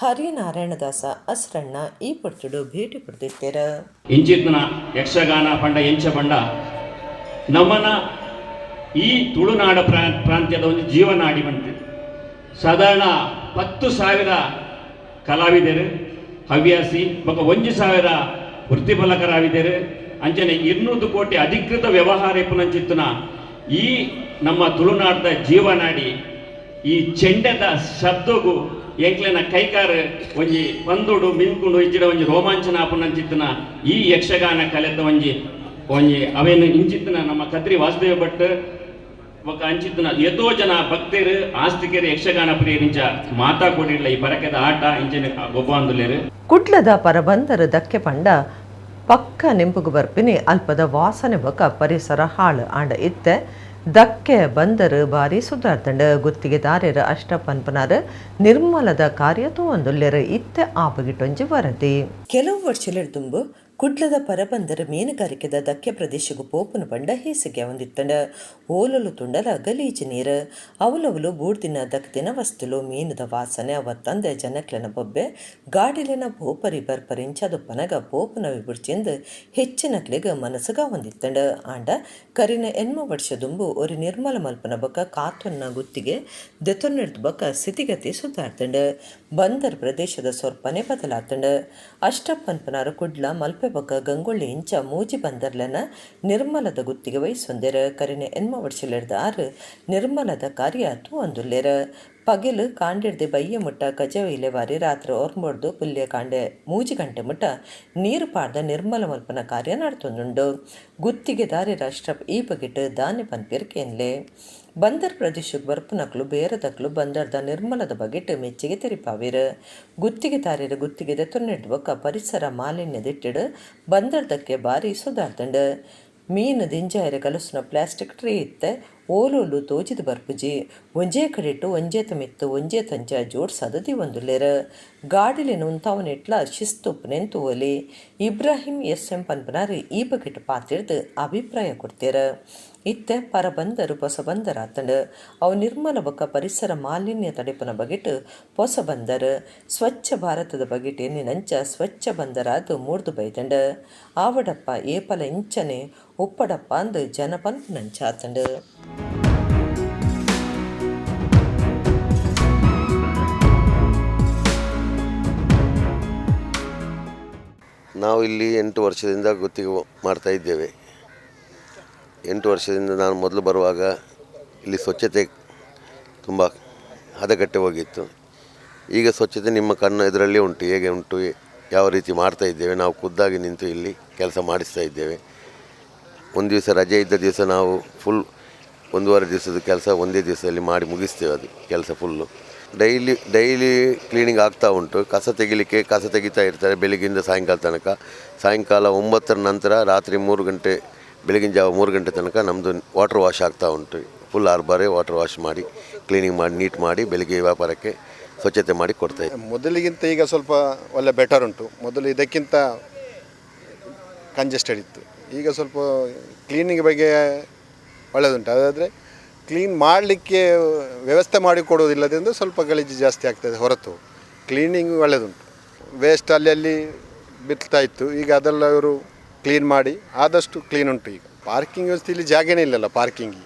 Speaker 1: ಹರಿನಾರಾಯಣದಾಸ ಅಸ್ರಣ್ಣ ಈ ಪೊರ್ತುಡು ಭೇಟಿ ಪಡೆದಿತ್ತರ
Speaker 16: ಇಂಚಿತ್ನ ಯಕ್ಷಗಾನ ಪಂಡ ಎಂಚ ಪಂಡ ನಮ್ಮನ ಈ ತುಳುನಾಡ ಪ್ರಾಂತ್ಯದ ಒಂದು ಜೀವನಾಡಿ ಬಂತು ಸಾಧಾರಣ 10,000 ಕಲಾವಿದರು ಹವ್ಯಾಸಿ ಬೊಕ್ಕ 1,000 ವೃತ್ತಿಪರ ಕಲಾವಿದರು ಅಂಚನೆ 200 ಕೋಟಿ ಅಧಿಕೃತ ವ್ಯವಹಾರ ಪುನಂಚಿತ್ತನ ಈ ನಮ್ಮ ತುಳುನಾಡದ ಜೀವನಾಡಿ ಈ ಚೆಂಡದ ಶಬ್ದಗೂ ಎಂಕ್ಲೆನ ಕೈಕಾರ ಒಂಜಿ ಪಂದುಡು ಮಿನ್ಕುಂಡು ಇಜ್ಜಿಡ ಒಂಜಿ ರೋಮಾಂಚನ ಪುನಂಚಿತ್ತನ ಈ ಯಕ್ಷಗಾನ ಕಲೆದ ಒಂಜಿ ಅವೇನು ಇಂಚಿತ್ತನ ನಮ್ಮ ಕದ್ರಿ ವಾಸುದೇವ ಭಟ್ ఒక ಅಂಚಿತ್ತನ ಎಷ್ಟೋ ಜನ ಭಕ್ತರು ಆಸ್ತಿಕರು ಯಕ್ಷಗಾನ ಪ್ರಿಯರಿಂಚ ಮಾತಾ ಕೊಡಿಲ್ಲ ಈ ಬರಕದ ಆಟ ಇಂಚಿನ ಗೊಬ್ಬಂದುಲೇರು
Speaker 1: ಕುಡ್ಲದ ಪರಬಂದರ ದಕ್ಕೆ ಪಂಡ ಪಕ್ಕ ನೆಂಪುಗು ಬರ್ಪಿನಿ ಅಲ್ಪದ ವಾಸನೆ ಬೊಕ ಪರಿಸರ ಹಾಳು ಆಂಡ ಇತ್ತೆ ದಕ್ಕೆ ಬಂದರು ಬಾರಿ ಸುಧಾರ್ತಂಡ ಗುತ್ತಿಗೆದಾರರ ಅಷ್ಟಪನ್ಪನಾರ ನಿರ್ಮಲದ ಕಾರ್ಯ ತೋಂದುಲ್ಲೆರು ಇತ್ತೆ ಆಪಗಿಟ್ಟೊಂಜಿ ವರದಿ ಕೆಲವು ವರ್ಷಲ ತುಂಬು ಕುಡ್ಲದ ಪರಬಂದರ ಮೀನುಗಾರಿಕೆದ ದಕ್ಕೆ ಪ್ರದೇಶಗೂ ಪೋಪುನ ಪಂಡ ಹೇಸಿಗೆ ಹೊಂದಿತ್ತಂಡ ಓಲಲು ತುಂಡಲ ಗಲೀಜು ನೀರು ಅವಲವಲು ಬೂಡ್ದಿನ ದಕ್ಕದಿನ ವಸ್ತುಲು ಮೀನದ ವಾಸನೆ ಅವತ್ತಂದೆ ಜನಕ್ಲೆನ ಬೊಬ್ಬೆ ಗಾಡಿಲಿನ ಪೋಪರಿ ಬರ್ಪರಿಂಚದು ಪನಗ ಪೋಪುನ ವಿಬುಡ್ಚಿಂದು ಹೆಚ್ಚಿನಕ್ಲೆಗ ಮನಸ್ಸುಗ ಹೊಂದಿತ್ತಂಡ ಆಂಡ ಕರಿನ ಎನ್ಮ ವರ್ಷದುಂಬು ஒரு ನಿರ್ಮಲ ಮಲ್ಪನ ಬೊಕ್ಕ ಕಾತೊನ್ನ ಗುತ್ತಿಗೆ ದೆತೊನ್ನೆಡ್ದು ಬೊಕ್ಕ ಸ್ಥಿತಿಗತಿ ಸುಧಾರ್ತಂಡ ಬಂದರ್ ಪ್ರದೇಶದ ಸ್ವರ್ಪನೆ ಬದಲಾತಂಡ ಅಷ್ಟಪ್ಪನ್ಪನಾರು ಕುಡ್ಲ ಮಲ್ಪ ಬೊಕ್ಕ ಗಂಗೊಳ್ಳಿ ಇಂಚ ಮೂಜಿ ಬಂದರ್ಲನ ನಿರ್ಮಲದ ಗುತ್ತಿಗೆ ವಹಿಸೊಂದೇರ ಕರಿನ ಎನ್ಮ ವರ್ಷಲೆಡ್ದ ಆರು ನಿರ್ಮಲದ ಕಾರ್ಯ ತೂ ಒಂದುಲ್ಲೇರ ಪಗೆಲು ಕಾಂಡಿಡ್ದೆ ಬಯ್ಯ ಮುಟ್ಟ ಕಜವೈಲೆ ವಾರಿ ರಾತ್ರಿ ಓರ್ಮೊಡ್ದು ಪುಲ್ಯ ಕಾಂಡೆ ಮೂಜಿ ಗಂಟೆ ಮುಟ್ಟ ನೀರು ಪಾಡ್ದ ನಿರ್ಮಲ ಮಲ್ಪನ ಕಾರ್ಯ ನಡ್ತೊಂದುಂಡು ಗುತ್ತಿಗೆ ದಾರಿ ರಾಷ್ಟ್ರ ಈ ಬಗೆಟ್ ಧಾನ್ಯ ಪನ್ಪಿರ್ಕೇನ್ಲೆ ಬಂದರ್ ಪ್ರದೇಶಕ್ಕೆ ಬರ್ಪುನಕ್ಲು ಬೇರದಕ್ಲು ಬಂದರ್ದ ನಿರ್ಮಲದ ಬಗೆಟ್ ಮೆಚ್ಚಿಗೆ ತೆರಿಪಾವಿರ ಗುತ್ತಿಗೆ ದಾರಿರ ಗುತ್ತಿಗೆದ ತೊನ್ನೆಡ್ದು ಬೊಕ್ಕ ಪರಿಸರ ಮಾಲಿನ್ಯದಿಟ್ಟಿಡು ಬಂದರ್ದಕ್ಕೆ ಬಾರಿ ಸುಧಾರ್ತಂಡು ಮೀನು ದಿಂಜಾಯರ ಕಲಸುನ ಪ್ಲಾಸ್ಟಿಕ್ ಟ್ರೇ ಇತ್ತೆ ಓಲೋಲು ತೋಜಿದು ಬರ್ಪುಜಿ ಒಂಜೇ ಕಡೆಟ್ಟು ಒಂಜೇ ತಮಿತ್ತು ಒಂಜೇ ತಂಜ ಜೋಡ್ಸದದಿ ಒಂದುಲ್ಲೇರ ಗಾಡಿಲಿನ ಉಂತಾವನೆಟ್ಲ ಶಿಸ್ತುಪ್ ನೆಂತು ಒಲಿ ಇಬ್ರಾಹಿಂ ಎಸ್.ಎಂ. ಪನ್ಪನಾರಿ ಈ ಬಗೆಟ್ ಪಾತಿಡ್ದು ಅಭಿಪ್ರಾಯ ಕೊಡ್ತೇರ ಇತ್ತೆ ಪರಬಂದರು ಪೊಸ ಬಂದರಾತಂಡು ಅವು ನಿರ್ಮಲ ಬೊಕ್ಕ ಪರಿಸರ ಮಾಲಿನ್ಯ ತಡೆಪನ ಬಗೆಟ್ ಪೊಸ ಬಂದರ್ ಸ್ವಚ್ಛ ಭಾರತದ ಬಗೆಟ್ ಎನ್ನಿನಂಚ ಸ್ವಚ್ಛ ಬಂದರಾದು ಮೂಡ್ದು ಬೈದಂಡು ಆವಡಪ್ಪ ಏಪಲ ಇಂಚನೆ ಉಪ್ಪಡಪ್ಪ ಅಂದು ಜನಪನ್ಪುನಂಚಾತಂಡು
Speaker 17: ನಾವು ಇಲ್ಲಿ 8 ವರ್ಷದಿಂದ ಗುತ್ತಿಗೆ ಮಾಡ್ತಾ ಇದ್ದೇವೆ. 8 ವರ್ಷದಿಂದ ನಾನು ಮೊದಲು ಬರುವಾಗ ಇಲ್ಲಿ ಸ್ವಚ್ಛತೆ ತುಂಬ ಹದಗೆಟ್ಟು ಹೋಗಿತ್ತು. ಈಗ ಸ್ವಚ್ಛತೆ ನಿಮ್ಮ ಕಣ್ಣು ಎದುರಲ್ಲಿ ಉಂಟು. ಹೇಗೆ ಉಂಟು, ಯಾವ ರೀತಿ ಮಾಡ್ತಾ ಇದ್ದೇವೆ. ನಾವು ಖುದ್ದಾಗಿ ನಿಂತು ಇಲ್ಲಿ ಕೆಲಸ ಮಾಡಿಸ್ತಾ ಇದ್ದೇವೆ. ಒಂದು ದಿವಸ ರಜೆ ಇದ್ದ ದಿವಸ ನಾವು ಫುಲ್ 1.5 ದಿವಸದ ಕೆಲಸ ಒಂದೇ ದಿವಸದಲ್ಲಿ ಮಾಡಿ ಮುಗಿಸ್ತೇವೆ. ಅದು ಕೆಲಸ ಫುಲ್ಲು ಡೈಲಿ ಕ್ಲೀನಿಂಗ್ ಆಗ್ತಾ ಉಂಟು. ಕಸ ತೆಗಿತಾ ಇರ್ತಾರೆ ಬೆಳಗ್ಗಿಂದ ಸಾಯಂಕಾಲ ತನಕ. ಸಾಯಂಕಾಲ 9 ನಂತರ ರಾತ್ರಿ 3 ಗಂಟೆ ಬೆಳಗಿನ ಜಾವ 3 ಗಂಟೆ ತನಕ ನಮ್ಮದು ವಾಟರ್ ವಾಶ್ ಆಗ್ತಾ ಉಂಟು. ಫುಲ್ ಆರ್ಬಾರೇ ವಾಟರ್ ವಾಶ್ ಮಾಡಿ ಕ್ಲೀನಿಂಗ್ ಮಾಡಿ ನೀಟ್ ಮಾಡಿ ಬೆಳಗ್ಗೆ ವ್ಯಾಪಾರಕ್ಕೆ ಸ್ವಚ್ಛತೆ ಮಾಡಿ ಕೊಡ್ತಾಯಿದ್ದೆ.
Speaker 18: ಮೊದಲಿಗಿಂತ ಈಗ ಸ್ವಲ್ಪ ಒಳ್ಳೆ ಬೆಟರ್ ಉಂಟು. ಮೊದಲು ಇದಕ್ಕಿಂತ ಕಂಜೆಸ್ಟೆಡ್ ಇತ್ತು. ಈಗ ಸ್ವಲ್ಪ ಕ್ಲೀನಿಂಗ್ ಬಗ್ಗೆ ಒಳ್ಳೆಯದುಂಟು. ಅದಾದರೆ ಕ್ಲೀನ್ ಮಾಡಲಿಕ್ಕೆ ವ್ಯವಸ್ಥೆ ಮಾಡಿಕೊಡೋದಿಲ್ಲದಿಂದ ಸ್ವಲ್ಪ ಗಲೀಜು ಜಾಸ್ತಿ ಆಗ್ತದೆ ಹೊರತು ಕ್ಲೀನಿಂಗ್ ಒಳ್ಳೆಯದುಂಟು. ವೇಸ್ಟ್ ಅಲ್ಲಿ ಬಿಡ್ತಾ ಇತ್ತು. ಈಗ ಅದೆಲ್ಲ ಇವರು ಕ್ಲೀನ್ ಮಾಡಿ ಆದಷ್ಟು ಕ್ಲೀನ್ ಉಂಟು. ಈಗ ಪಾರ್ಕಿಂಗ್ ವ್ಯವಸ್ಥೆ ಇಲ್ಲಿ ಜಾಗನೇ ಇಲ್ಲಲ್ಲ. ಪಾರ್ಕಿಂಗ್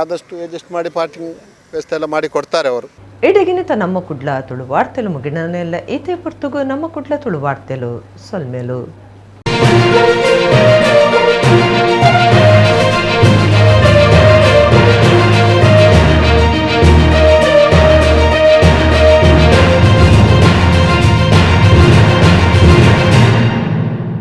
Speaker 18: ಆದಷ್ಟು ಅಡ್ಜಸ್ಟ್ ಮಾಡಿ ಪಾರ್ಕಿಂಗ್ ವ್ಯವಸ್ಥೆ ಎಲ್ಲ ಮಾಡಿ ಕೊಡ್ತಾರೆ ಅವರು.
Speaker 1: ಇಡಗಿನಿತ ನಮ್ಮ ಕುಡ್ಲ ತುಳು ವಾರ್ತೆಲು ಮುಗಿನನೆಲ್ಲ ಈತೆ ಪುರ್ತುಗು ನಮ್ಮ ಕುಡ್ಲ ತುಳು ವಾರ್ತೆಲು ಸೊಲ್ಮೇಲು